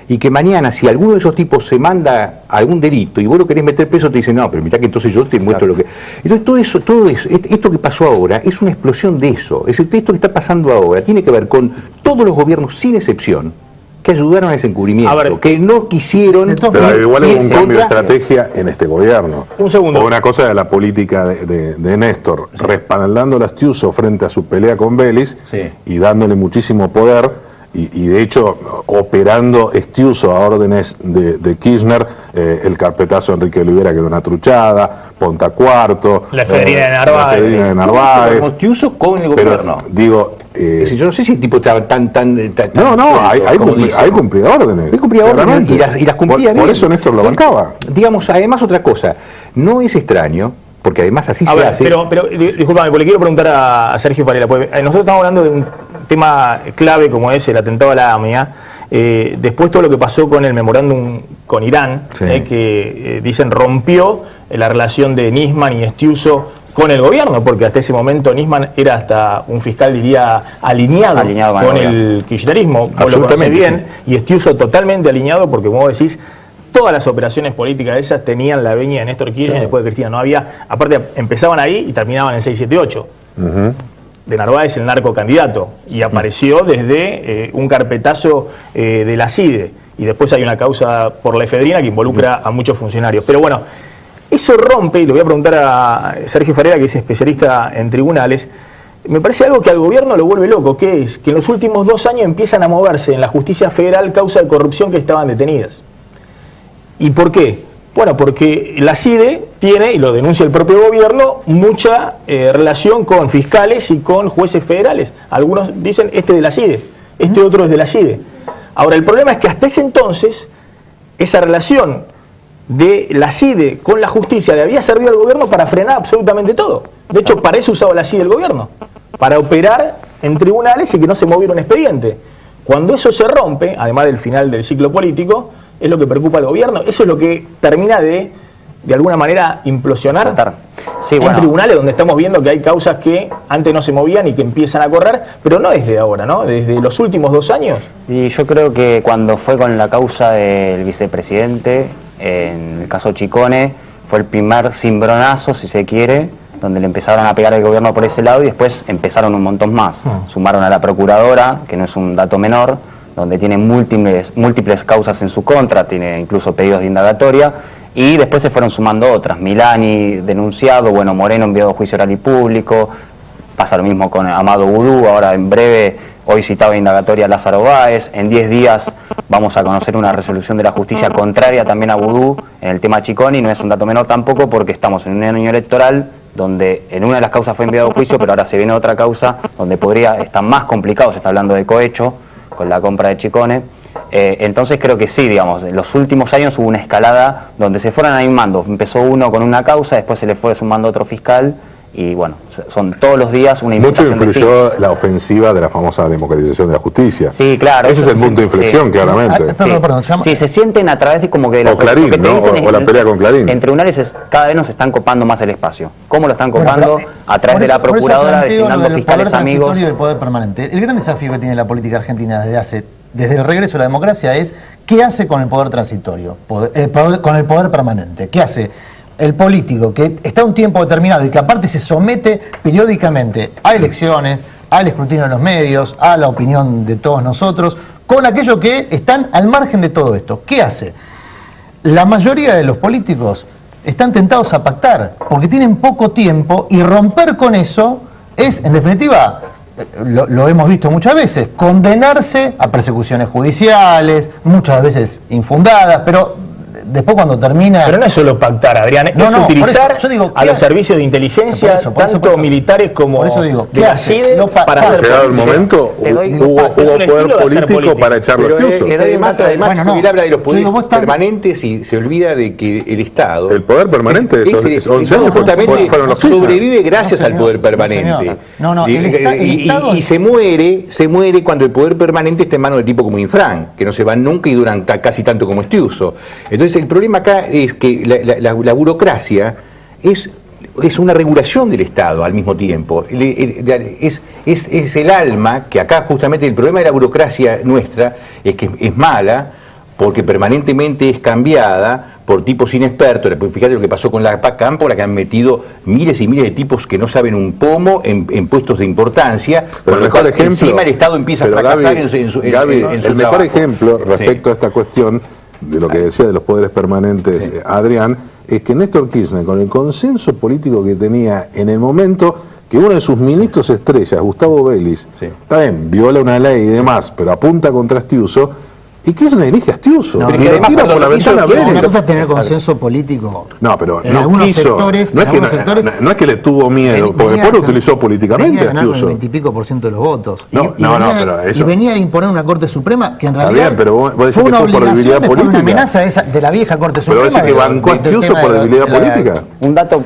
y que mañana, si alguno de esos tipos se manda algún delito y vos lo querés meter preso, te dicen, no, pero mirá que entonces yo te muestro lo que... Entonces todo eso, esto que pasó ahora es una explosión de eso. Es esto que está pasando ahora tiene que ver con todos los gobiernos, sin excepción, que ayudaron a ese encubrimiento, que no quisieron... Pero igual hubo un cambio de estrategia en este gobierno. Un segundo. Una cosa era la política de Néstor, respaldando a Stiuso frente a su pelea con Vélez y dándole muchísimo poder, y de hecho operando Stiuso a órdenes de Kirchner, el carpetazo de Enrique Olivera, que era una truchada, Ponta Cuarto, la efedrina de Narváez. Stiuso con el gobierno. Pero, digo... yo no sé si el tipo estaba tan hay cumplía órdenes. Él cumplía órdenes y las cumplía bien. Por eso Néstor lo bancaba. Digamos, además otra cosa, no es extraño, porque además así se hace. Pero discúlpame, porque le quiero preguntar a Sergio Varela, porque nosotros estamos hablando de un tema clave como es el atentado a la AMIA, después todo lo que pasó con el memorándum con Irán, que dicen rompió la relación de Nisman y Stiuso con el gobierno, porque hasta ese momento Nisman era hasta un fiscal, diría, alineado con el kirchnerismo, vos lo conocés bien, y Stiuso totalmente alineado, porque como vos decís, todas las operaciones políticas esas tenían la veña de Néstor Kirchner después de Cristina. No había, aparte empezaban ahí y terminaban en 678. De Narváez, el narcocandidato, y apareció desde un carpetazo de la CIDE, y después hay una causa por la efedrina que involucra a muchos funcionarios. Pero bueno, eso rompe, y le voy a preguntar a Sergio Varela, que es especialista en tribunales, me parece algo que al gobierno lo vuelve loco, que es que en los últimos 2 años empiezan a moverse en la justicia federal causas de corrupción que estaban detenidas. ¿Y por qué? Bueno, porque la CIDE tiene, y lo denuncia el propio gobierno, mucha relación con fiscales y con jueces federales. Algunos dicen, este de la CIDE, este otro es de la CIDE. Ahora, el problema es que hasta ese entonces, esa relación de la CIDE con la justicia le había servido al gobierno para frenar absolutamente todo. De hecho, para eso usaba la CIDE el gobierno, para operar en tribunales y que no se moviera un expediente. Cuando eso se rompe, además del final del ciclo político, es lo que preocupa al gobierno. Eso es lo que termina de alguna manera implosionar en tribunales, donde estamos viendo que hay causas que antes no se movían y que empiezan a correr, pero no desde ahora, ¿no? Desde los últimos 2 años. Y yo creo que cuando fue con la causa del vicepresidente, en el caso Chicone, fue el primer cimbronazo, si se quiere, donde le empezaron a pegar al gobierno por ese lado y después empezaron un montón más. Sumaron a la procuradora, que no es un dato menor, donde tiene múltiples causas en su contra, tiene incluso pedidos de indagatoria, y después se fueron sumando otras. Milani denunciado, bueno, Moreno enviado a juicio oral y público, pasa lo mismo con Amado Vudú, ahora en breve Hoy citaba indagatoria Lázaro Báez. En 10 días vamos a conocer una resolución de la justicia contraria también a Vudú en el tema Chiconi. No es un dato menor tampoco, porque estamos en un año electoral donde en una de las causas fue enviado a juicio, pero ahora se viene otra causa donde podría estar más complicado. Se está hablando de cohecho con la compra de Chicone. Entonces creo que sí, digamos, en los últimos años hubo una escalada donde se fueron animando. Empezó uno con una causa, después se le fue sumando otro fiscal, y bueno, son todos los días una investigación. Mucho influyó la ofensiva de la famosa democratización de la justicia. Sí, claro. Ese es el punto de inflexión, claramente. Sí, se sienten a través de como que... O Clarín, ¿no? O la pelea con Clarín. En tribunales cada vez nos están copando más el espacio. ¿Cómo lo están copando? A través de la procuradora, designando fiscales amigos. El poder permanente. El gran desafío que tiene la política argentina desde el regreso a la democracia es ¿qué hace con el poder transitorio? Con el poder permanente. ¿Qué hace el político que está un tiempo determinado y que aparte se somete periódicamente a elecciones, al escrutinio de los medios, a la opinión de todos nosotros, con aquellos que están al margen de todo esto? ¿Qué hace? La mayoría de los políticos están tentados a pactar porque tienen poco tiempo, y romper con eso es, en definitiva, lo hemos visto muchas veces, condenarse a persecuciones judiciales, muchas veces infundadas, pero después cuando termina... Pero no es solo pactar, Adrián, es utilizar a los servicios de inteligencia, tanto militares como de la CIDE, para hacer llegado el momento, hubo poder político para echarlo a Tiuso. Además, él habla de los poderes permanentes y se olvida de que el Estado... El poder permanente de 11 años fueron los sobrevive gracias al poder permanente. Y se muere cuando el poder permanente está en manos de tipo como Infran, que no se van nunca y duran casi tanto como Estiuso. Entonces el problema acá es que la burocracia es una regulación del Estado al mismo tiempo. Es el alma, que acá justamente el problema de la burocracia nuestra es que es mala, porque permanentemente es cambiada por tipos inexpertos. Fíjate lo que pasó con la PAC Campo, la que han metido miles y miles de tipos que no saben un pomo en puestos de importancia. Pero el mejor ejemplo, encima el Estado empieza a fracasar en su el mejor ejemplo respecto a esta cuestión de lo que decía de los poderes permanentes, Adrián, es que Néstor Kirchner, con el consenso político que tenía en el momento que uno de sus ministros estrellas, Gustavo Vélez, está bien, viola una ley y demás, pero apunta contra Estiuso, y Kirchner elige a Estiuso, y le tira por la ventana Vélez. Una cosa es tener consenso político. No, pero en no algunos quiso, sectores, no es que le tuvo miedo, porque después lo utilizó políticamente a Estiuso. El 20% de los votos. Pero eso... Y venía a imponer una Corte Suprema que en realidad bien, pero vos decís fue una obligación, por una amenaza de la vieja Corte Suprema. Pero decís que bancó a Estiuso por debilidad política. Un dato,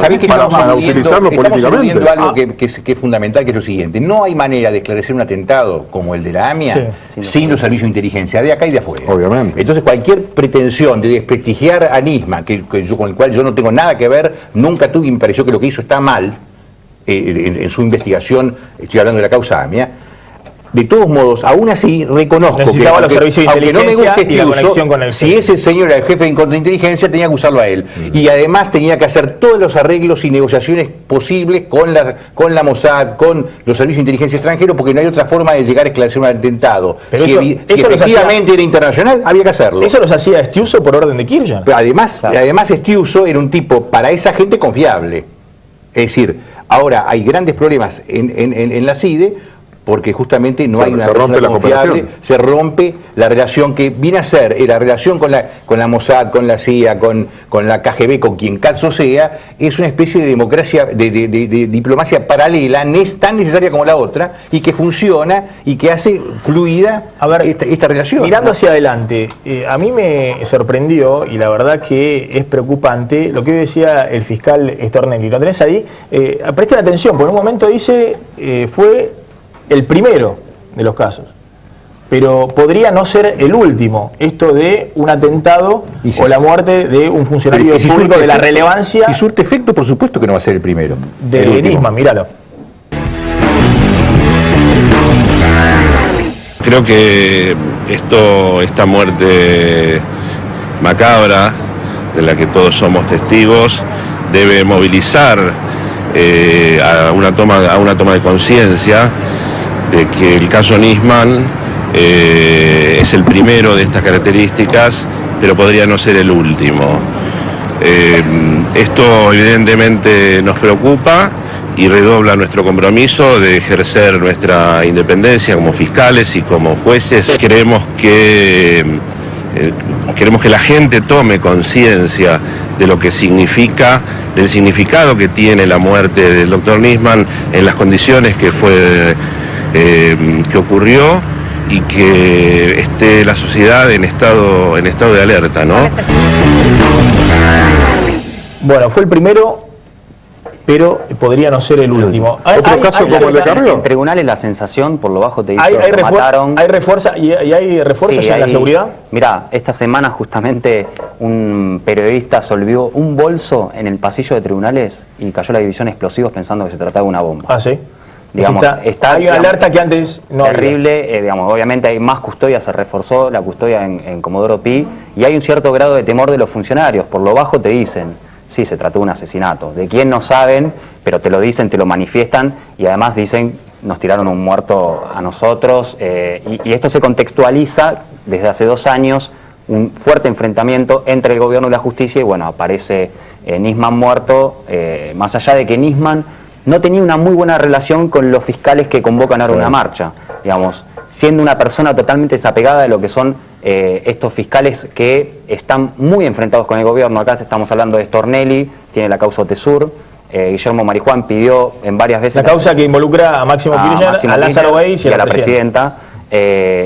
¿sabés que para utilizarlo políticamente? Estamos algo que es fundamental, que es lo siguiente: no hay manera de esclarecer un atentado como el de la AMIA sin los servicios de inteligencia de acá y de afuera. Obviamente. Entonces cualquier pretensión de desprestigiar a Nisman, con el cual yo no tengo nada que ver, nunca tuve, me pareció que lo que hizo está mal en su investigación, estoy hablando de la causa AMIA. De todos modos, aún así reconozco que los servicios de aunque no me guste y la conexión con el si ese señor era el jefe de contrainteligencia, tenía que usarlo a él. Y además tenía que hacer todos los arreglos y negociaciones posibles con la Mossad, con los servicios de inteligencia extranjeros, porque no hay otra forma de llegar a esclarecer un atentado. Pero si efectivamente era internacional, había que hacerlo. Eso los hacía Estiuso por orden de Kirchner. Pero además Estiuso era un tipo para esa gente confiable. Es decir, ahora hay grandes problemas en la CIDE, porque justamente no hay una persona confiable, se rompe la relación que viene a ser, la relación con la Mossad, con la CIA, con la KGB, con quien caso sea, es una especie de democracia, de diplomacia paralela, tan necesaria como la otra, y que funciona y que hace fluida esta relación. Mirando hacia adelante, a mí me sorprendió, y la verdad que es preocupante, lo que decía el fiscal Stornelli. Lo tenés ahí, presten atención, porque en un momento dice, fue el primero de los casos, pero podría no ser el último, esto de un atentado o la muerte de un funcionario público de la relevancia. Si surte efecto, por supuesto que no va a ser el primero. De Nisman, míralo. Creo que esta muerte macabra, de la que todos somos testigos, debe movilizar a una toma de conciencia de que el caso Nisman es el primero de estas características, pero podría no ser el último. Esto evidentemente nos preocupa y redobla nuestro compromiso de ejercer nuestra independencia como fiscales y como jueces. Queremos que la gente tome conciencia de lo que significa, del significado que tiene la muerte del doctor Nisman en las condiciones que ocurrió, y que esté la sociedad en estado de alerta, ¿no? Bueno, fue el primero, pero podría no ser el último. Otro caso como el de Carrió. En tribunales la sensación, por lo bajo te dice, ¿Hay mataron. ¿Hay refuerzos Sí, ya en la seguridad? Mirá, esta semana justamente un periodista solvió un bolso en el pasillo de tribunales y cayó la división de explosivos pensando que se trataba de una bomba. Ah, sí. Digamos, hay una alerta que antes no terrible, digamos, obviamente hay más custodia, se reforzó la custodia en Comodoro Pi, y hay un cierto grado de temor de los funcionarios. Por lo bajo te dicen, sí, se trató de un asesinato. De quién no saben, pero te lo dicen, te lo manifiestan, y además dicen, nos tiraron un muerto a nosotros, y esto se contextualiza desde hace 2 años, un fuerte enfrentamiento entre el gobierno y la justicia, y bueno, aparece Nisman muerto, más allá de que Nisman no tenía una muy buena relación con los fiscales que convocan ahora una marcha, digamos, siendo una persona totalmente desapegada de lo que son estos fiscales que están muy enfrentados con el gobierno. Acá estamos hablando de Stornelli, tiene la causa Otesur, Guillermo Marijuán pidió en varias veces... La causa que involucra a Máximo Kirchner, a Lázaro Báez y a la presidenta.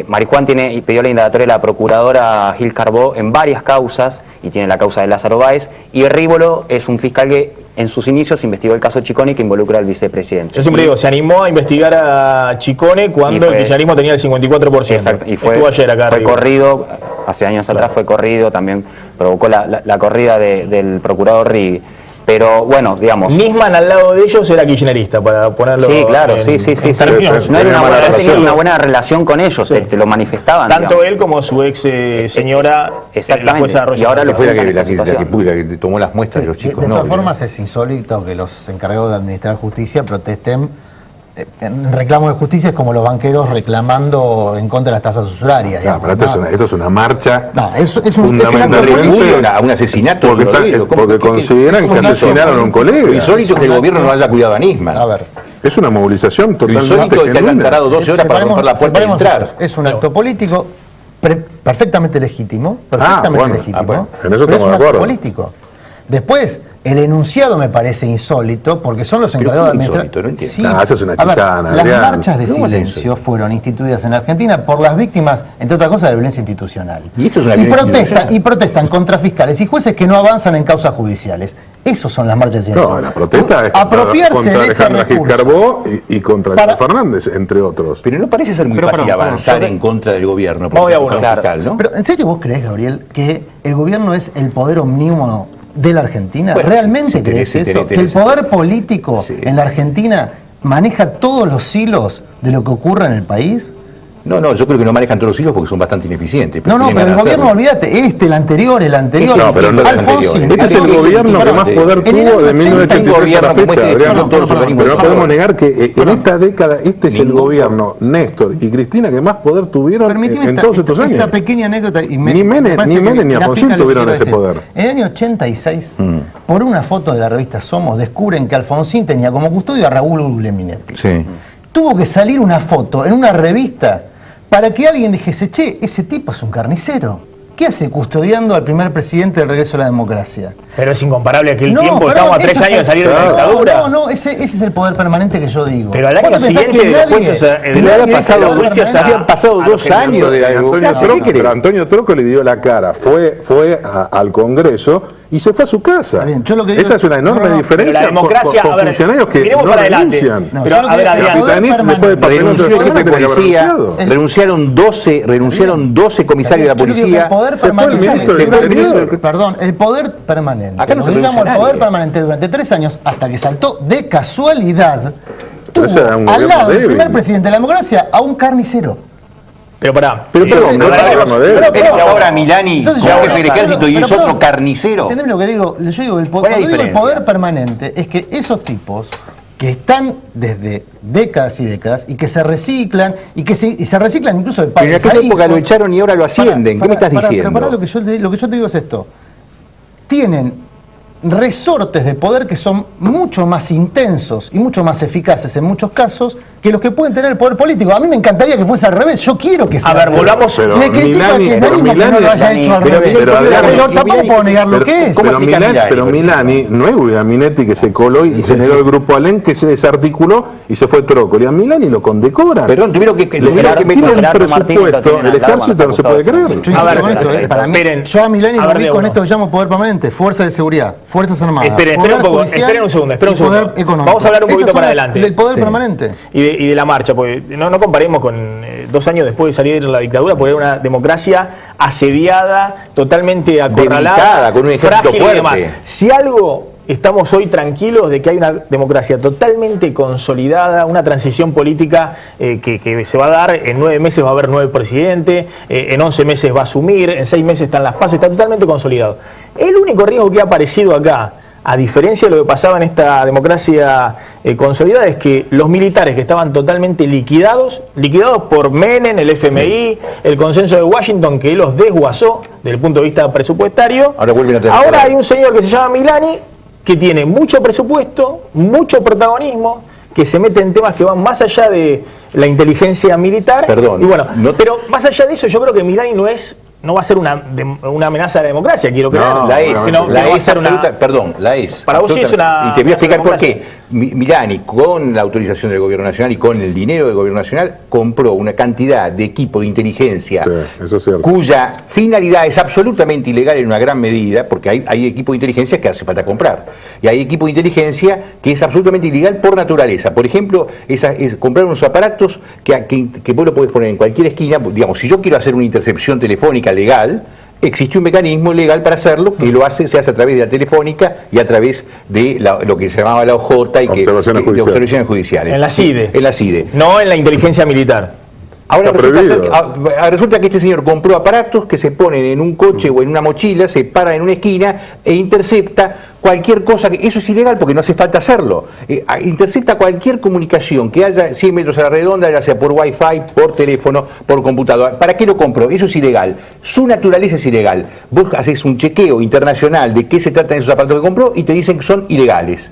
Marijuán pidió la indagatoria de la procuradora Gil Carbó en varias causas, y tiene la causa de Lázaro Báez, y Rívolo es un fiscal que en sus inicios investigó el caso Chicone, que involucra al vicepresidente. Yo siempre digo, se animó a investigar a Chicone cuando el kirchnerismo tenía el 54%. Exacto, y estuvo ayer acá fue arriba. corrido, hace años atrás fue corrido, también provocó la corrida del procurador Rigui. Pero bueno, digamos... Nisman al lado de ellos era kirchnerista, para ponerlo... Sí, claro, sí. No tenía una buena relación con ellos, sí. te lo manifestaban. Tanto digamos. él como su ex señora, exactamente. Y ahora lo fue la que tomó las muestras de los chicos. De todas formas es insólito que los encargados de administrar justicia protesten en reclamo de justicia. Es como los banqueros reclamando en contra de las tasas usurarias. Claro, pero esto es una marcha. No, es un fundamentalmente a un asesinato. Porque consideran que asesinaron a un colega. Lo insólito es que el gobierno no haya cuidado a Nisman. A ver. Es una movilización totalmente insólito es que hayan tardado 12 horas para romper la puerta y entrar. Es un acto político perfectamente legítimo. Legítimo. En eso estamos de acuerdo. Político. Después, el enunciado me parece insólito, porque son los encargados de administrar... Insólito, no entiendo. Sí. Eso es una chicana, las marchas de silencio fueron instituidas en Argentina por las víctimas, entre otras cosas, de violencia institucional. Y esto es una protestan contra fiscales y jueces que no avanzan en causas judiciales. Esos son las marchas de silencio. No, la protesta es apropiarse contra de ese Alejandra Gil recurso. Carbó y contra Alberto Fernández, entre otros. Pero no parece ser muy fácil avanzar en contra del gobierno. Voy a uno, fiscal, ¿no? Pero ¿en serio vos creés, Gabriel, que el gobierno es el poder omnímono de la Argentina? Bueno, ¿Realmente crees eso? ¿Que el poder político en la Argentina maneja todos los hilos de lo que ocurre en el país? No, yo creo que no manejan todos los hilos porque son bastante ineficientes. Pero el gobierno, olvídate, el anterior. No, pero no Alfonsín. Este es el gobierno que más poder tuvo de 1983 a la fecha, Adrián. Pero no podemos negar que en esta década este es el gobierno, Néstor y Cristina, que más poder tuvieron en todos estos años. Esta pequeña anécdota... Ni Menem ni Alfonsín tuvieron ese poder. En el año 86, por una foto de la revista Somos, descubren que Alfonsín tenía como custodio a Raúl Guglielminetti. Sí. Tuvo que salir una foto en una revista para que alguien dijese, che, ese tipo es un carnicero. ¿Qué hace custodiando al primer presidente del regreso a la democracia? Pero es incomparable aquel tiempo, estamos a 3 años de salir de la dictadura. Ese es el poder permanente que yo digo. Pero al año siguiente de los jueces, habían pasado 2 años de la democracia. Pero Antonio Troco le dio la cara, fue al Congreso y se fue a su casa. Bien, esa es una enorme diferencia la democracia, con funcionarios que no renuncian. Pero a ver, renunciaron 12 comisarios de la policía. Se fue el ministro del Interior. Perdón, el poder permanente. Acá no se llamo el nadie. poder permanente durante 3 años hasta que saltó de casualidad. Pero ese era un al gobierno lado del débil. primer presidente de la democracia a un carnicero. Pero pará. Pero ahora Milani, Entonces, jefe del ejército y es otro carnicero. ¿Entendés lo que digo? Yo digo, ¿Cuál es la cuando digo el diferencia? poder permanente es que esos tipos que están desde décadas y décadas y que se reciclan y se reciclan incluso de Pero en padres aquella a época hijos. lo echaron y ahora lo ascienden. ¿Qué me estás diciendo? Lo que yo te digo es esto. Tienen resortes de poder que son mucho más intensos y mucho más eficaces en muchos casos que los que pueden tener el poder político. A mí me encantaría que fuese al revés. Yo quiero que sea. A ver, volvamos. Le critico a Kirchnerismo que no lo haya hecho al revés. Pero tampoco puedo negar lo que es. Pero Milani no es Guglielminetti que se coló y generó el grupo Alén que se desarticuló y se fue Trócoli. A Milani lo condecoran. Perdón, tuvieron que tiene un presupuesto, el ejército no se puede creer. A ver, para mí, yo a Milani lo vi con esto que llamo poder permanente, fuerza de seguridad, fuerzas armadas. Esperen un segundo. Vamos a hablar un poquito para adelante. Del poder permanente. Y de la marcha, porque no comparemos con 2 años después de salir de la dictadura, porque era una democracia asediada, totalmente acorralada, con un ejército fuerte. Si algo estamos hoy tranquilos de que hay una democracia totalmente consolidada, una transición política que se va a dar, en 9 meses va a haber 9 presidentes, en 11 meses va a asumir, en 6 meses están las PASO, está totalmente consolidado. El único riesgo que ha aparecido acá, a diferencia de lo que pasaba en esta democracia consolidada, es que los militares que estaban totalmente liquidados por Menem, el FMI, el consenso de Washington, que los desguazó desde el punto de vista presupuestario, ahora hay un señor que se llama Milani, que tiene mucho presupuesto, mucho protagonismo, que se mete en temas que van más allá de la inteligencia militar. Perdón. Y bueno, pero más allá de eso, yo creo que Milani no va a ser una amenaza a la democracia, quiero creer. No, la es absoluta, perdón, la es. Para vos sí es una. Y te voy a explicar por qué. Milani, con la autorización del gobierno nacional y con el dinero del gobierno nacional, compró una cantidad de equipo de inteligencia cuya finalidad es absolutamente ilegal en una gran medida, porque hay equipo de inteligencia que hace falta comprar. Y hay equipo de inteligencia que es absolutamente ilegal por naturaleza. Por ejemplo, es comprar unos aparatos que vos lo podés poner en cualquier esquina. Digamos, si yo quiero hacer una intercepción telefónica legal, existe un mecanismo legal para hacerlo, que se hace a través de la telefónica y a través de lo que se llamaba la OJ y observaciones judiciales. En la CIDE. En la CIDE. No en la inteligencia militar. Ahora resulta que este señor compró aparatos que se ponen en un coche o en una mochila, se paran en una esquina e intercepta cualquier cosa. Eso es ilegal porque no hace falta hacerlo. Intercepta cualquier comunicación que haya 100 metros a la redonda, ya sea por wifi, por teléfono, por computadora. ¿Para qué lo compró? Eso es ilegal. Su naturaleza es ilegal. Vos haces un chequeo internacional de qué se tratan esos aparatos que compró y te dicen que son ilegales.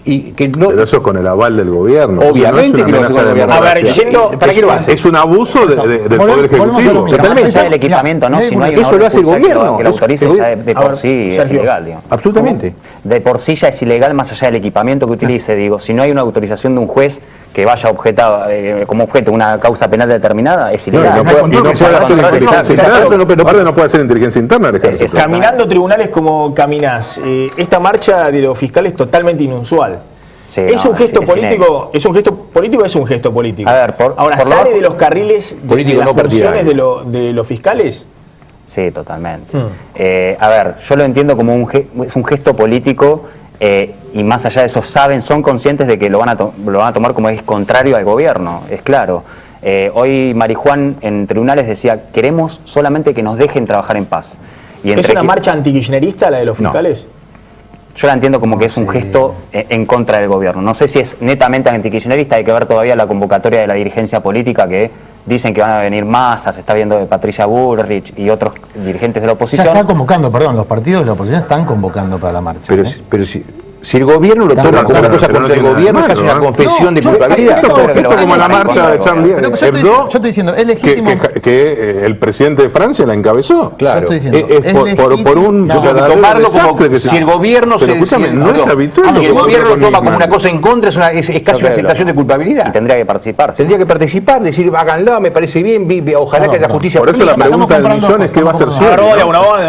Y que no, pero eso con el aval del gobierno. Obviamente que no es una amenaza. A ver, ¿para qué lo hace? Es un abuso del Poder Ejecutivo. Totalmente. El equipamiento, ¿no? Si no hay eso lo hace el gobierno. Que lo autorice ya de por sí es ilegal, digamos. Absolutamente. De por sí ya es ilegal más allá del equipamiento que utilice, digo. Si no hay una autorización de un juez que vaya objetado como objeto una causa penal determinada, es ilegal. No puede hacer inteligencia interna el ejército. Caminando tribunales como caminás, esta marcha de los fiscales es totalmente inusual. Sí, ¿Es un gesto político? ¿Es un gesto político o es un gesto político? A ver, ahora, ¿sale de los carriles de las funciones de los fiscales? Sí, totalmente. A ver, yo lo entiendo como es un gesto político y más allá de eso son conscientes de que lo van a tomar como es contrario al gobierno, es claro. Hoy Marijuán en tribunales decía, queremos solamente que nos dejen trabajar en paz. Y ¿Es una marcha antikirchnerista la de los fiscales? No. Yo la entiendo como que es un gesto en contra del gobierno. No sé si es netamente antikirchnerista, hay que ver todavía la convocatoria de la dirigencia política que dicen que van a venir masas, se está viendo de Patricia Bullrich y otros dirigentes de la oposición. Ya están convocando, los partidos de la oposición están convocando para la marcha. Pero si el gobierno lo toma como una cosa contra el gobierno, es una confesión de culpabilidad. Esto es como la marcha de Charlie Hebdo, yo estoy diciendo, es legítimo que el presidente de Francia la encabezó. Claro. Es por un tomarlo como si el gobierno no es habitual. Si el gobierno lo toma como una cosa en contra, es casi una aceptación de culpabilidad. Y tendría que participar. Tendría que participar, decir, háganlo, me parece bien, ojalá que haya justicia. Por eso la pregunta del millón es qué va a hacer siempre.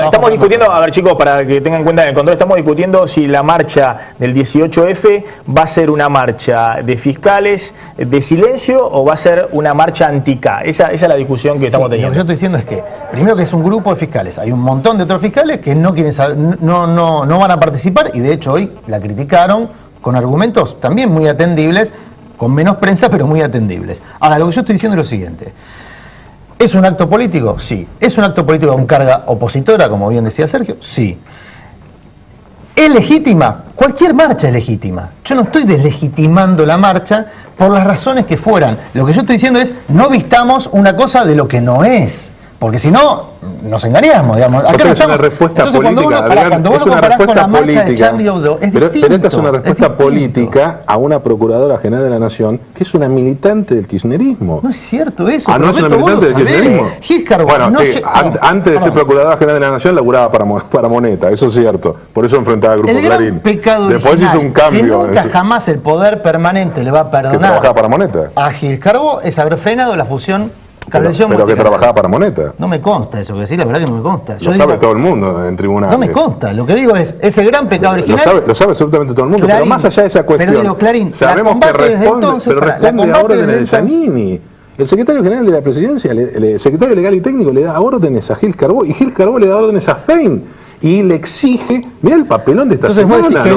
Estamos discutiendo, a ver chicos, para que tengan en cuenta en el control, estamos discutiendo si la marcha del 18F va a ser una marcha de fiscales de silencio o va a ser una marcha anti-K. Esa es la discusión que estamos teniendo. Lo que yo estoy diciendo es que, primero que es un grupo de fiscales, hay un montón de otros fiscales que no quieren saber, no van a participar y de hecho hoy la criticaron con argumentos también muy atendibles, con menos prensa pero muy atendibles. Ahora, lo que yo estoy diciendo es lo siguiente. ¿Es un acto político? Sí. ¿Es un acto político con carga opositora, como bien decía Sergio? Sí. ¿Es legítima? Cualquier marcha es legítima. Yo no estoy deslegitimando la marcha por las razones que fueran. Lo que yo estoy diciendo es, no vistamos una cosa de lo que no es. Porque si no, nos engañamos, digamos. O sea, es una respuesta política, Adrián, es una respuesta política. Pero esta es una respuesta política a una procuradora general de la Nación que es una militante del kirchnerismo. No es cierto eso. ¿No es una militante del kirchnerismo? Gil Carbó, bueno, antes de ser procuradora general de la Nación laburaba para Moneta, eso es cierto. Por eso enfrentaba al Grupo Clarín. Después hizo un cambio. Que nunca jamás el poder permanente le va a perdonar. Que trabajaba para Moneta. A Gil Carbó es haber frenado la fusión. Pero que trabajaba para Moneta. No me consta eso, que decir, la verdad que no me consta. Lo sabe todo el mundo en tribunales. No me consta, lo que digo es, ese gran pecado original... Lo sabe absolutamente todo el mundo, Clarín, pero más allá de esa cuestión, pero digo, Clarín, sabemos que responde a órdenes de Zanini. El secretario general de la presidencia, el secretario legal y técnico, le da órdenes a Gil Carbó, y Gil Carbó le da órdenes a Fein, y le exige, mira el papelón de esta semana, el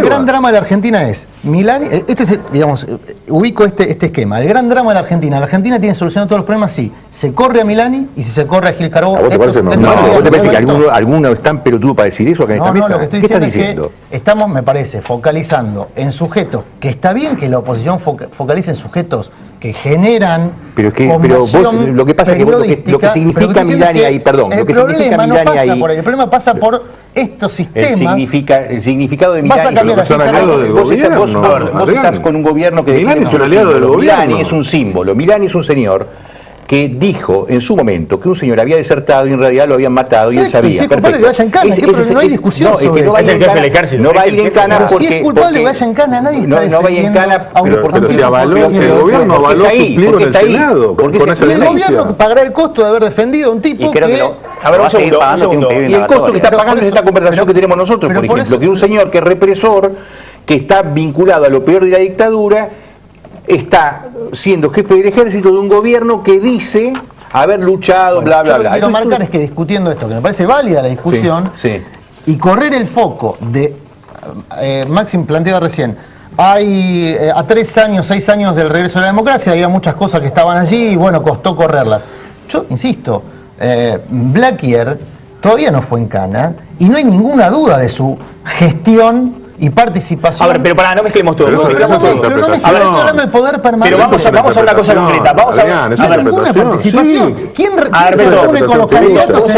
gran drama de la Argentina es Milani, este es, digamos, ubico este esquema, el gran drama de la Argentina tiene solucionado todos los problemas si se corre a Milani y si se corre a Gil Carbó. ¿A vos te parece normal? ¿A vos te parece que alguno es tan pelotudo para decir eso acá en esta mesa? No, lo que estoy diciendo es que estamos, me parece, focalizando en sujetos, que está bien que la oposición focalice en sujetos que generan vos, lo que pasa es que lo que significa Milani ahí, perdón, lo que significa Milani ahí, el problema pasa por estos sistemas. El significado de Milani son aliados del gobierno. Vos estás con un gobierno que Milani es un aliado del gobierno. Milani es un símbolo. Milani es un señor que dijo en su momento que un señor había desertado y en realidad lo habían matado y él sabía. Si es culpable que vaya en cana, no hay discusión sobre eso. No va a ir en cana porque... Si es culpable que vaya en cana, nadie está no vaya en cana, pero si avaló, el gobierno avaló su pliego en el Senado con esa denuncia. El gobierno pagará el costo de haber defendido a un tipo que... A ver, un segundo. Y el costo que está pagando es esta conversación que tenemos nosotros, por ejemplo, que un señor que es represor, que está vinculado a lo peor de la dictadura, está siendo jefe del ejército de un gobierno que dice haber luchado, bla, bla, bla. Lo que quiero marcar es que discutiendo esto, que me parece válida la discusión, y correr el foco de, Máxim planteaba recién, hay a 3 años, 6 años del regreso a la democracia, había muchas cosas que estaban allí y bueno, costó correrlas. Yo insisto, Blaquier todavía no fue en cana y no hay ninguna duda de su gestión y participación. A ver, pero no mezclemos todo. No estoy hablando de poder permanente. Pero vamos a una cosa concreta. Vamos a ver ninguna participación. ¿Quién se reúne con los candidatos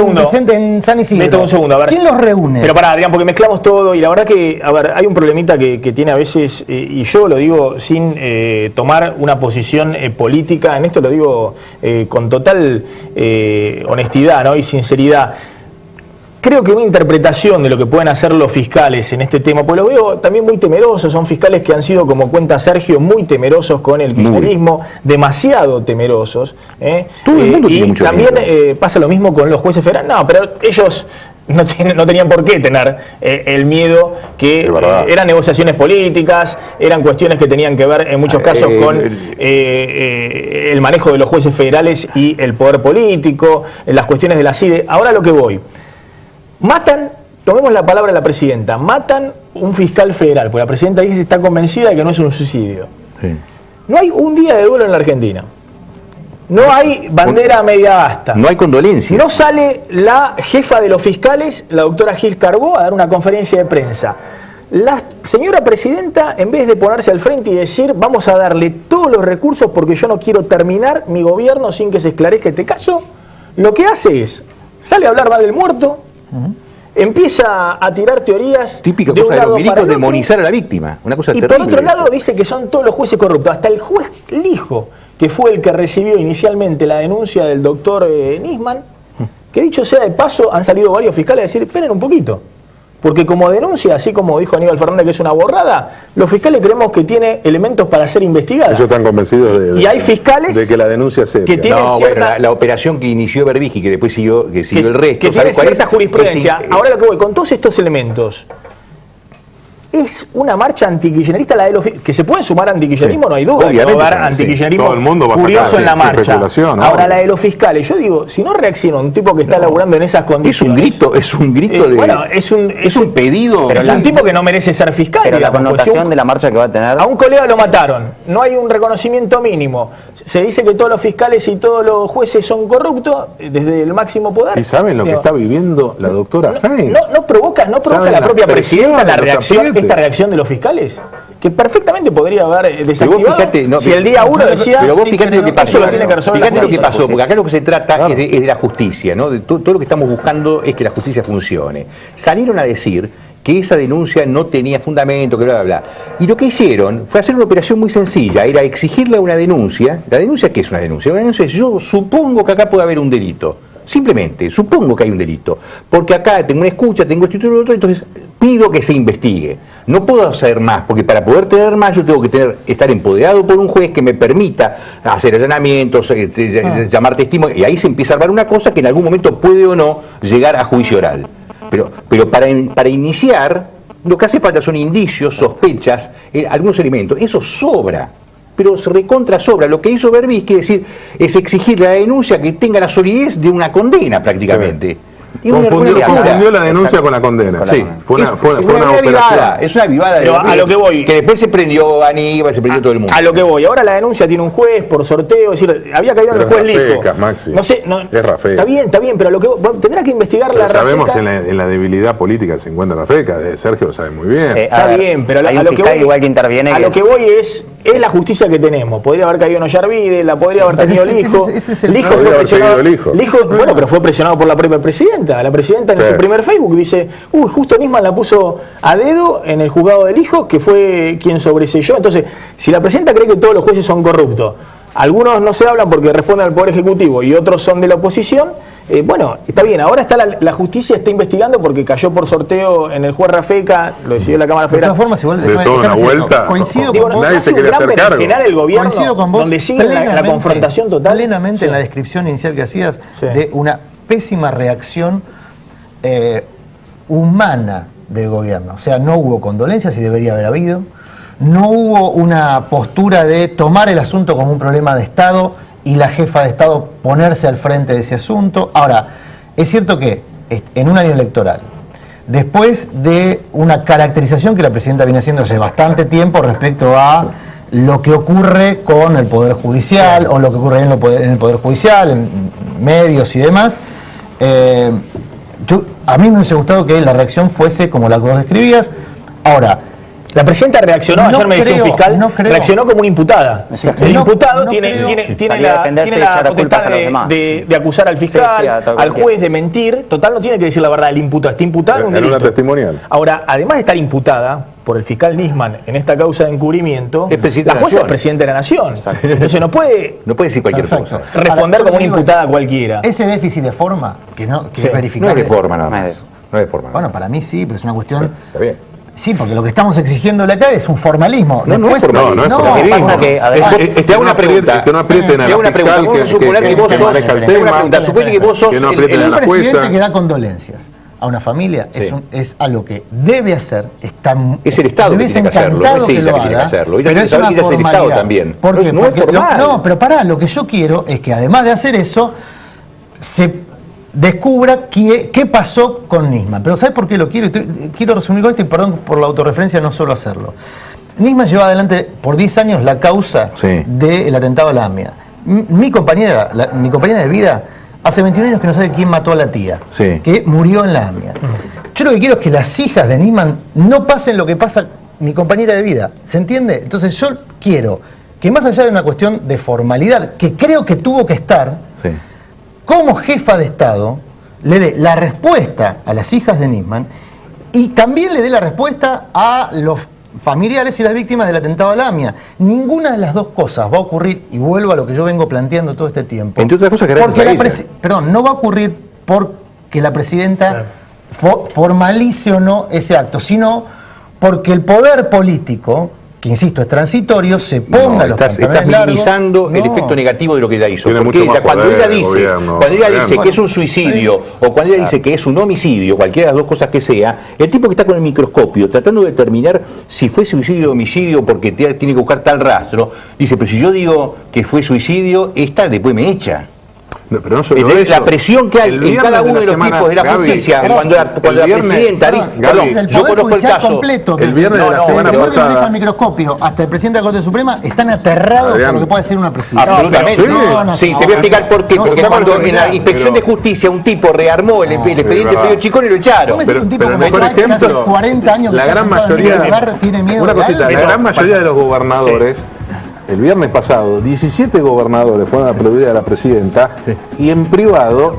en San Isidro? Beto, un segundo, a ver. ¿Quién los reúne? Pero Adrián, porque mezclamos todo y la verdad que, a ver, hay un problemita que tiene a veces, y yo lo digo sin tomar una posición política, en esto lo digo con total honestidad, ¿no? Y sinceridad. Creo que una interpretación de lo que pueden hacer los fiscales en este tema, pues lo veo también muy temerosos, son fiscales que han sido, como cuenta Sergio, muy temerosos con el kirchnerismo, demasiado temerosos. Todo el mundo tiene mucho también pasa lo mismo con los jueces federales, no, pero ellos no tenían por qué tener el miedo, que eran negociaciones políticas, eran cuestiones que tenían que ver en muchos casos con el manejo de los jueces federales y el poder político, las cuestiones de la CIDE. Ahora lo que voy. Matan, tomemos la palabra de la presidenta, matan un fiscal federal, porque la presidenta dice que está convencida de que no es un suicidio. Sí. No hay un día de duelo en la Argentina. No hay bandera a media asta. No hay condolencia. No sale la jefa de los fiscales, la doctora Gil Carbó, a dar una conferencia de prensa. La señora presidenta, en vez de ponerse al frente y decir vamos a darle todos los recursos porque yo no quiero terminar mi gobierno sin que se esclarezca este caso, lo que hace es, sale a hablar mal del muerto, empieza a tirar teorías típica de cosa un lado de los milicos, para el otro, demonizar a la víctima, una cosa y terrible. por otro lado dice que son todos los jueces corruptos, hasta el juez Lijo, que fue el que recibió inicialmente la denuncia del doctor Nisman, que dicho sea de paso, han salido varios fiscales a decir, esperen un poquito, porque como denuncia, así como dijo Aníbal Fernández que es una borrada, los fiscales creemos que tiene elementos para ser investigados. Ellos están convencidos y hay fiscales de que la denuncia es seria. Que tienen la operación que inició Berbigi, que después siguió el resto. Que tiene cierta jurisprudencia. Ahora lo que voy, con todos estos elementos, es una marcha antikirchnerista la de los que se pueden sumar antikirchnerismo, no hay duda. Obviamente, va a haber antikirchnerismo todo el mundo va a curioso en la marcha. Ahora ¿no? La de los fiscales, yo digo, si no reacciona un tipo que está laburando en esas condiciones. Es un grito de. Bueno, es un pedido. Pero es un tipo que no merece ser fiscal. Pero digamos, la connotación de la marcha que va a tener. A un colega lo mataron, no hay un reconocimiento mínimo. Se dice que todos los fiscales y todos los jueces son corruptos desde el máximo poder. ¿Y saben lo que está viviendo la doctora Fein? No provoca la propia presidenta la reacción, esta reacción de los fiscales. que perfectamente podría haber desactivado fíjate, si el día 1 decía... Pero vos fíjate lo que pasó, fíjate lo que pasó, porque acá lo que se trata es de la justicia, ¿no? Todo lo que estamos buscando es que la justicia funcione. Salieron a decir que esa denuncia no tenía fundamento, que bla, bla, bla. Y lo que hicieron fue hacer una operación muy sencilla, era exigirle una denuncia. ¿La denuncia qué es una denuncia? Una denuncia es: yo supongo que acá puede haber un delito. Simplemente, supongo que hay un delito. Porque acá tengo una escucha, tengo esto y todo lo otro, entonces pido que se investigue. No puedo hacer más, porque para poder tener más yo tengo que estar empoderado por un juez que me permita hacer allanamientos, llamar testimonio, y ahí se empieza a armar una cosa que en algún momento puede o no llegar a juicio oral. Pero para iniciar, lo que hace falta son indicios, sospechas, algunos elementos. Eso sobra, pero se recontra sobra. Lo que hizo Berbisky es exigir la denuncia que tenga la solidez de una condena prácticamente. Sí. Confundió la denuncia con la condena. Sí. Fue una operación. Es una vivada de a lo que voy. Que después se prendió Aníbal, se prendió todo el mundo. A lo que voy. Ahora la denuncia tiene un juez por sorteo, es decir, había caído en el juez Lijo. No sé, es Rafeca. Está bien, pero a lo que tendrá que investigar la Rafeca. Sabemos en la debilidad política que se encuentra Rafeca, Sergio lo sabe muy bien. Está bien, pero hay un fiscal igual que interviene. A lo que voy es la justicia que tenemos. Podría haber caído en Ollarvide, la podría haber tenido Lijo. Lijo fue presionado. Bueno, pero fue presionado por la propia presidenta. La presidenta en su primer Facebook dice: justo Nisman la puso a dedo en el juzgado del Hijo, que fue quien sobreselló. Entonces, si la presidenta cree que todos los jueces son corruptos, algunos no se hablan porque responden al Poder Ejecutivo y otros son de la oposición, bueno, está bien, ahora está la justicia está investigando porque cayó por sorteo en el juez Rafeca, lo decidió la Cámara Federal. De todas formas, igual, de toda una vuelta, coincido con vos, nadie se quiere hacer cargo. El gobierno, coincido con vos, donde sigue la confrontación total. Plenamente en la descripción inicial que hacías de una pésima reacción humana del gobierno. O sea, no hubo condolencias y debería haber habido. No hubo una postura de tomar el asunto como un problema de Estado y la jefa de Estado ponerse al frente de ese asunto. Ahora, es cierto que en un año electoral, después de una caracterización que la presidenta viene haciendo hace bastante tiempo respecto a lo que ocurre con el Poder Judicial o lo que ocurre en el Poder Judicial, en medios y demás, a mí me hubiese gustado que la reacción fuese como la que vos describías. Ahora, la presidenta reaccionó, ayer me decía un fiscal, reaccionó como una imputada. El imputado tiene la potestad de acusar al fiscal, al juez de mentir. Total, no tiene que decir la verdad, el imputado está imputado en un delito. Una testimonial. Ahora, además de estar imputada por el fiscal Nisman en esta causa de encubrimiento, la jueza es presidente de la Nación. Entonces no puede decir cualquier cosa. Responder como una imputada cualquiera. Ese déficit de forma que es verificable. No es de forma nada más. No es de forma. Bueno, para mí sí, pero es una cuestión... Está bien. Sí, porque lo que estamos exigiéndole acá es un formalismo. No es formalismo. Te hago una pregunta. Que no aprieten a la fiscal que maneja el tema. Supone que vos sos que no aprieten a la jueza. El presidente que da condolencias a una familia es algo que debe hacer. Es el Estado que tiene que hacerlo. No es ella que tiene que hacerlo. Pero es una el Estado también. No es formal. No, pero pará, lo que yo quiero es que además de hacer eso, se descubra qué pasó con Nisman. Pero ¿sabes por qué lo quiero? Quiero resumir con esto y perdón por la autorreferencia, no solo hacerlo. Nisman lleva adelante por 10 años la causa del atentado a la AMIA. Mi compañera de vida hace 21 años que no sabe quién mató a la tía, que murió en la AMIA. Yo lo que quiero es que las hijas de Nisman no pasen lo que pasa mi compañera de vida. ¿Se entiende? Entonces yo quiero que más allá de una cuestión de formalidad, que creo que tuvo que estar, como jefa de Estado, le dé la respuesta a las hijas de Nisman y también le dé la respuesta a los familiares y las víctimas del atentado a la AMIA. Ninguna de las dos cosas va a ocurrir, y vuelvo a lo que yo vengo planteando todo este tiempo. Entre otras cosas que no va a ocurrir porque la presidenta formalice o no ese acto, sino porque el poder político, que insisto, es transitorio, se ponga los pantalones largos. Estás minimizando el efecto negativo de lo que ella hizo. Porque cuando ella dice que es un suicidio o cuando ella dice que es un homicidio, cualquiera de las dos cosas que sea, el tipo que está con el microscopio tratando de determinar si fue suicidio o homicidio porque tiene que buscar tal rastro, dice, pero si yo digo que fue suicidio, esta después me echa. No, pero no solo eso. La presión que hay en cada uno de los tipos de la justicia, cuando la presidenta... Yo conozco el caso. Completo, el viernes de la semana pasada... al microscopio hasta el presidente de la Corte Suprema están aterrados por lo que puede ser una presidenta. Absolutamente. Sí, te voy a explicar por qué. Porque cuando en la inspección de justicia un tipo rearmó el expediente de Chicone y lo echaron. Pero el mejor ejemplo, 40 años la gran mayoría... tiene miedo. Una cosita, la gran mayoría de los gobernadores... El viernes pasado, 17 gobernadores fueron a aplaudir a la presidenta y en privado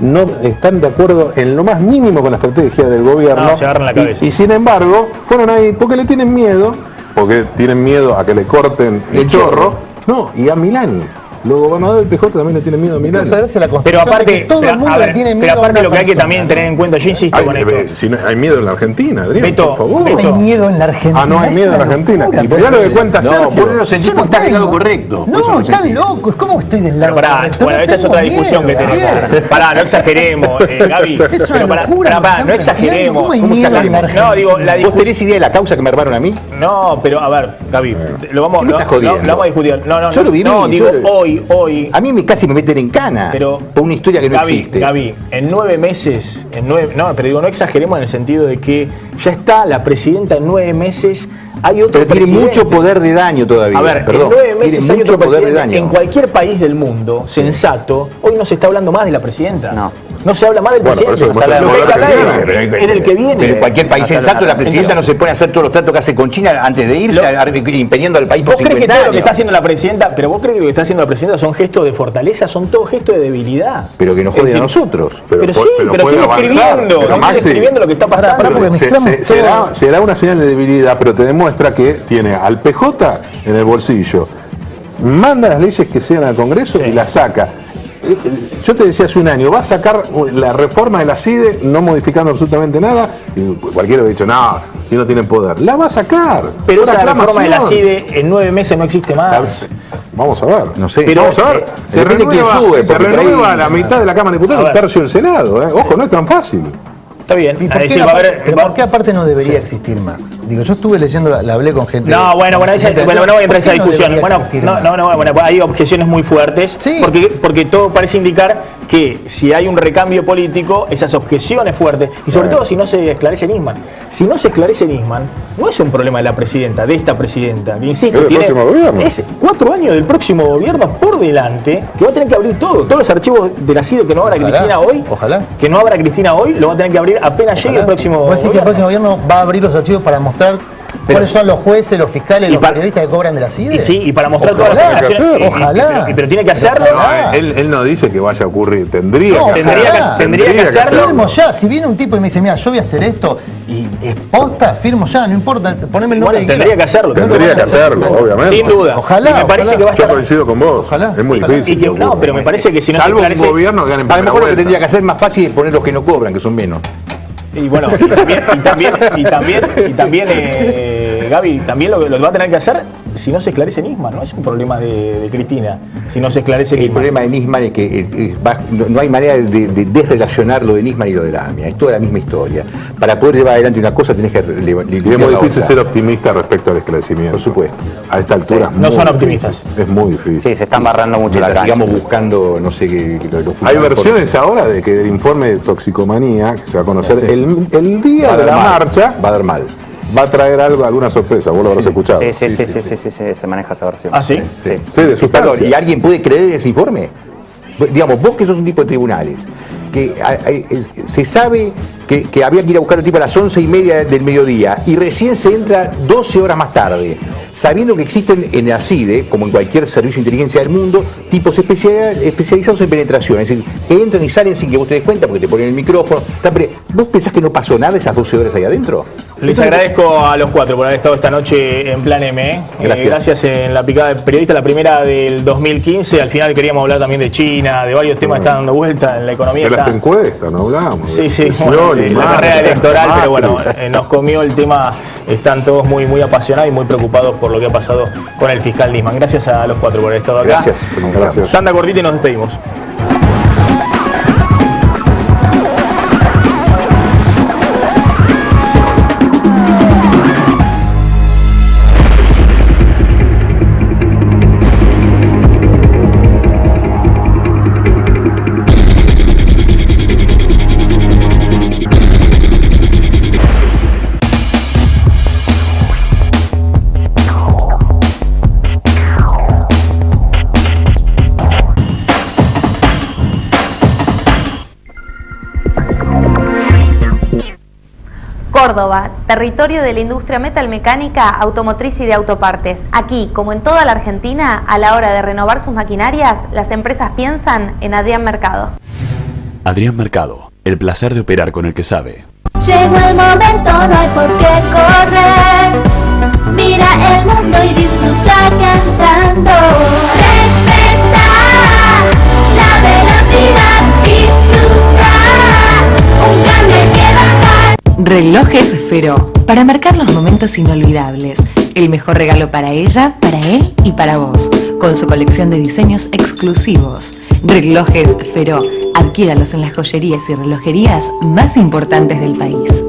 no están de acuerdo en lo más mínimo con la estrategia del gobierno. Se agarran la cabeza. Y sin embargo, fueron ahí porque le tienen miedo, a que le corten el chorro. No, y a Milán. Los gobernadores del PJ también le tienen miedo a Milán. Pero aparte, lo que hay que también tener en cuenta, yo insisto con esto. Si no, hay miedo en la Argentina, Adrián, Beto, por favor. Beto. Hay miedo en la Argentina. No hay miedo en la Argentina. Y mirá lo que cuenta Sergio. Vos no sentís que estás del lado correcto. No, están locos. ¿Cómo estoy del lado correcto? Bueno, esta es otra discusión que tenemos. Pará, no exageremos, Gaby. Es una locura. No exageremos. ¿Cómo hay miedo en la Argentina? No, digo, ¿Vos tenés idea de la causa que me armaron a mí? No, pero a ver, Gaby, lo vamos a discutir. Yo lo viví. No, digo, hoy. A mí casi me meten en cana por una historia que no existe. Gaby, en 9 meses, no, pero digo, no exageremos en el sentido de que ya está la presidenta en 9 meses, hay otro pero tiene mucho poder de daño todavía. A ver, en 9 meses hay otro presidente. En cualquier país del mundo, sensato, hoy no se está hablando más de la presidenta. No se habla más del presidente, lo que hay que hablar es del que viene. Pero en cualquier país sensato la presidenta no se pone a hacer todos los tratos que hace con China antes de irse, impidiendo al país por 50 años. ¿Vos crees que todo lo que está haciendo la presidenta, pero vos crees que lo que está haciendo la presidenta son gestos de fortaleza, son todos gestos de debilidad? Pero que nos joden a nosotros. Pero sí, pero estoy describiendo lo que está pasando. Será una señal de debilidad, pero te demuestra que tiene al PJ en el bolsillo, manda las leyes que sean al Congreso y las saca. Yo te decía hace un año, va a sacar la reforma de la CIDE no modificando absolutamente nada, y cualquiera ha dicho, no, si no tienen poder, la va a sacar. Pero esa reforma de la CIDE en 9 meses no existe más. Vamos a ver. No sé. Pero vamos a ver. Se renueva la mitad de la Cámara de Diputados, un tercio del Senado. Ojo, no es tan fácil. Está bien. ¿Y por qué aparte no debería existir más? Digo, yo estuve leyendo, la hablé con gente. No voy a entrar en esa discusión. Hay objeciones muy fuertes, porque todo parece indicar que si hay un recambio político, esas objeciones fuertes, y sobre todo si no se esclarece Nisman. Si no se esclarece Nisman, no es un problema de la presidenta, de esta presidenta, que insisto, tiene 4 años del próximo gobierno por delante, que va a tener que abrir todos los archivos de la CIDE que no abra Cristina hoy, que no abra Cristina hoy, lo va a tener que abrir apenas llegue el próximo gobierno. ¿Vos decís que el próximo gobierno va a abrir los archivos para mostrar cuáles son los jueces, los fiscales, los periodistas que cobran de la CIDE? Y para mostrar todas las acciones. Ojalá. Pero tiene que hacerlo. Él no dice que vaya a ocurrir, tendría que hacerlo. Firmo ya. Si viene un tipo y me dice, mira, yo voy a hacer esto y es posta, firmo ya, no importa, poneme el nombre. Tendría que hacerlo. Tendría que hacerlo, obviamente. Sin duda. Ojalá. Me parece que va a Yo coincido con vos. Ojalá. Es muy difícil. Pero me parece que si no se esclarece, un gobierno que gane en a lo mejor lo que tendría que hacer más fácil es poner los que no cobran, que son menos. Y bueno, y también Gaby, también lo que va a tener que hacer, si no se esclarece Nisman, no es un problema de Cristina, si no se esclarece Nisman. El problema de Nisman es que no hay manera de desrelacionar lo de Nisman y lo de la AMIA, es toda la misma historia. Para poder llevar adelante una cosa tenés que... Es muy difícil ser optimista respecto al esclarecimiento. Por supuesto. A esta altura no son optimistas. Es muy difícil. Sí, se están barrando mucho la cancha. Sigamos buscando, no sé qué... Hay versiones ahora de que el informe de toxicomanía, que se va a conocer el día de la marcha, va a dar mal. Va a traer alguna sorpresa, vos lo habrás escuchado. Sí, se maneja esa versión. ¿Ah, sí? Sí, de sustancia. ¿Y alguien puede creer ese informe? Digamos, vos que sos un tipo de tribunales, que se sabe que había que ir a buscar al tipo a las 11:30 del mediodía y recién se entra 12 horas más tarde, sabiendo que existen en la CIDE, como en cualquier servicio de inteligencia del mundo, tipos especializados en penetración, es decir, que entran y salen sin que vos te des cuenta porque te ponen el micrófono. ¿Vos pensás que no pasó nada esas 12 horas ahí adentro? Les agradezco a los 4 por haber estado esta noche en Plan M. Gracias en la picada de periodista, la primera del 2015. Al final queríamos hablar también de China, de varios temas que están dando vuelta en la economía. De las encuestas, no hablamos. Sí, de la carrera electoral, pero bueno, nos comió el tema. Están todos muy apasionados y muy preocupados por lo que ha pasado con el fiscal Nisman. Gracias a los 4 por haber estado acá. Gracias. Tanda cortita y nos despedimos. Córdoba, territorio de la industria metalmecánica, automotriz y de autopartes. Aquí, como en toda la Argentina, a la hora de renovar sus maquinarias, las empresas piensan en Adrián Mercado. Adrián Mercado, el placer de operar con el que sabe. Llegó el momento, no hay por qué correr. Mira el mundo y disfruta cantando. Respeta la velocidad, disfruta. Un cambio hay que bajar. Relojes Feró, para marcar los momentos inolvidables. El mejor regalo para ella, para él y para vos. Con su colección de diseños exclusivos. Relojes Feró. Adquiéralos en las joyerías y relojerías más importantes del país.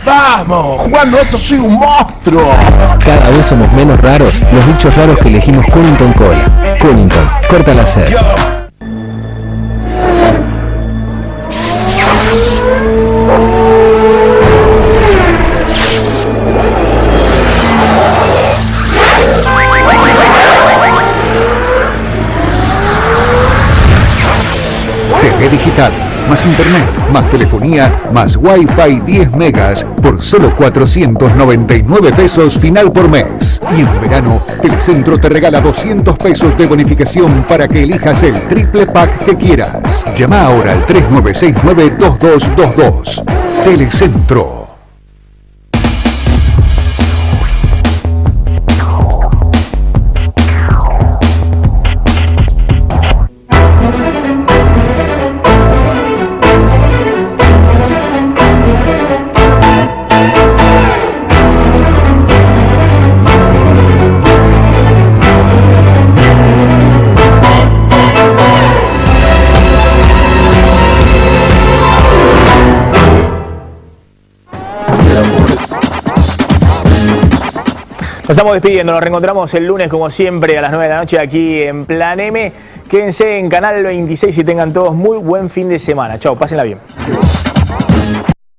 ¡Vamos! ¡Jugando esto soy un monstruo! Cada vez somos menos raros los bichos raros que elegimos Cunnington Cola. Cunnington, corta la sed. TV digital, más internet, más telefonía, más Wi-Fi 10 megas por solo 499 pesos final por mes. Y en verano, Telecentro te regala 200 pesos de bonificación para que elijas el triple pack que quieras. Llama ahora al 3969-2222. Telecentro. Nos estamos despidiendo, nos reencontramos el lunes como siempre a las 9 de la noche aquí en Plan M. Quédense en Canal 26 y tengan todos muy buen fin de semana. Chao, pásenla bien.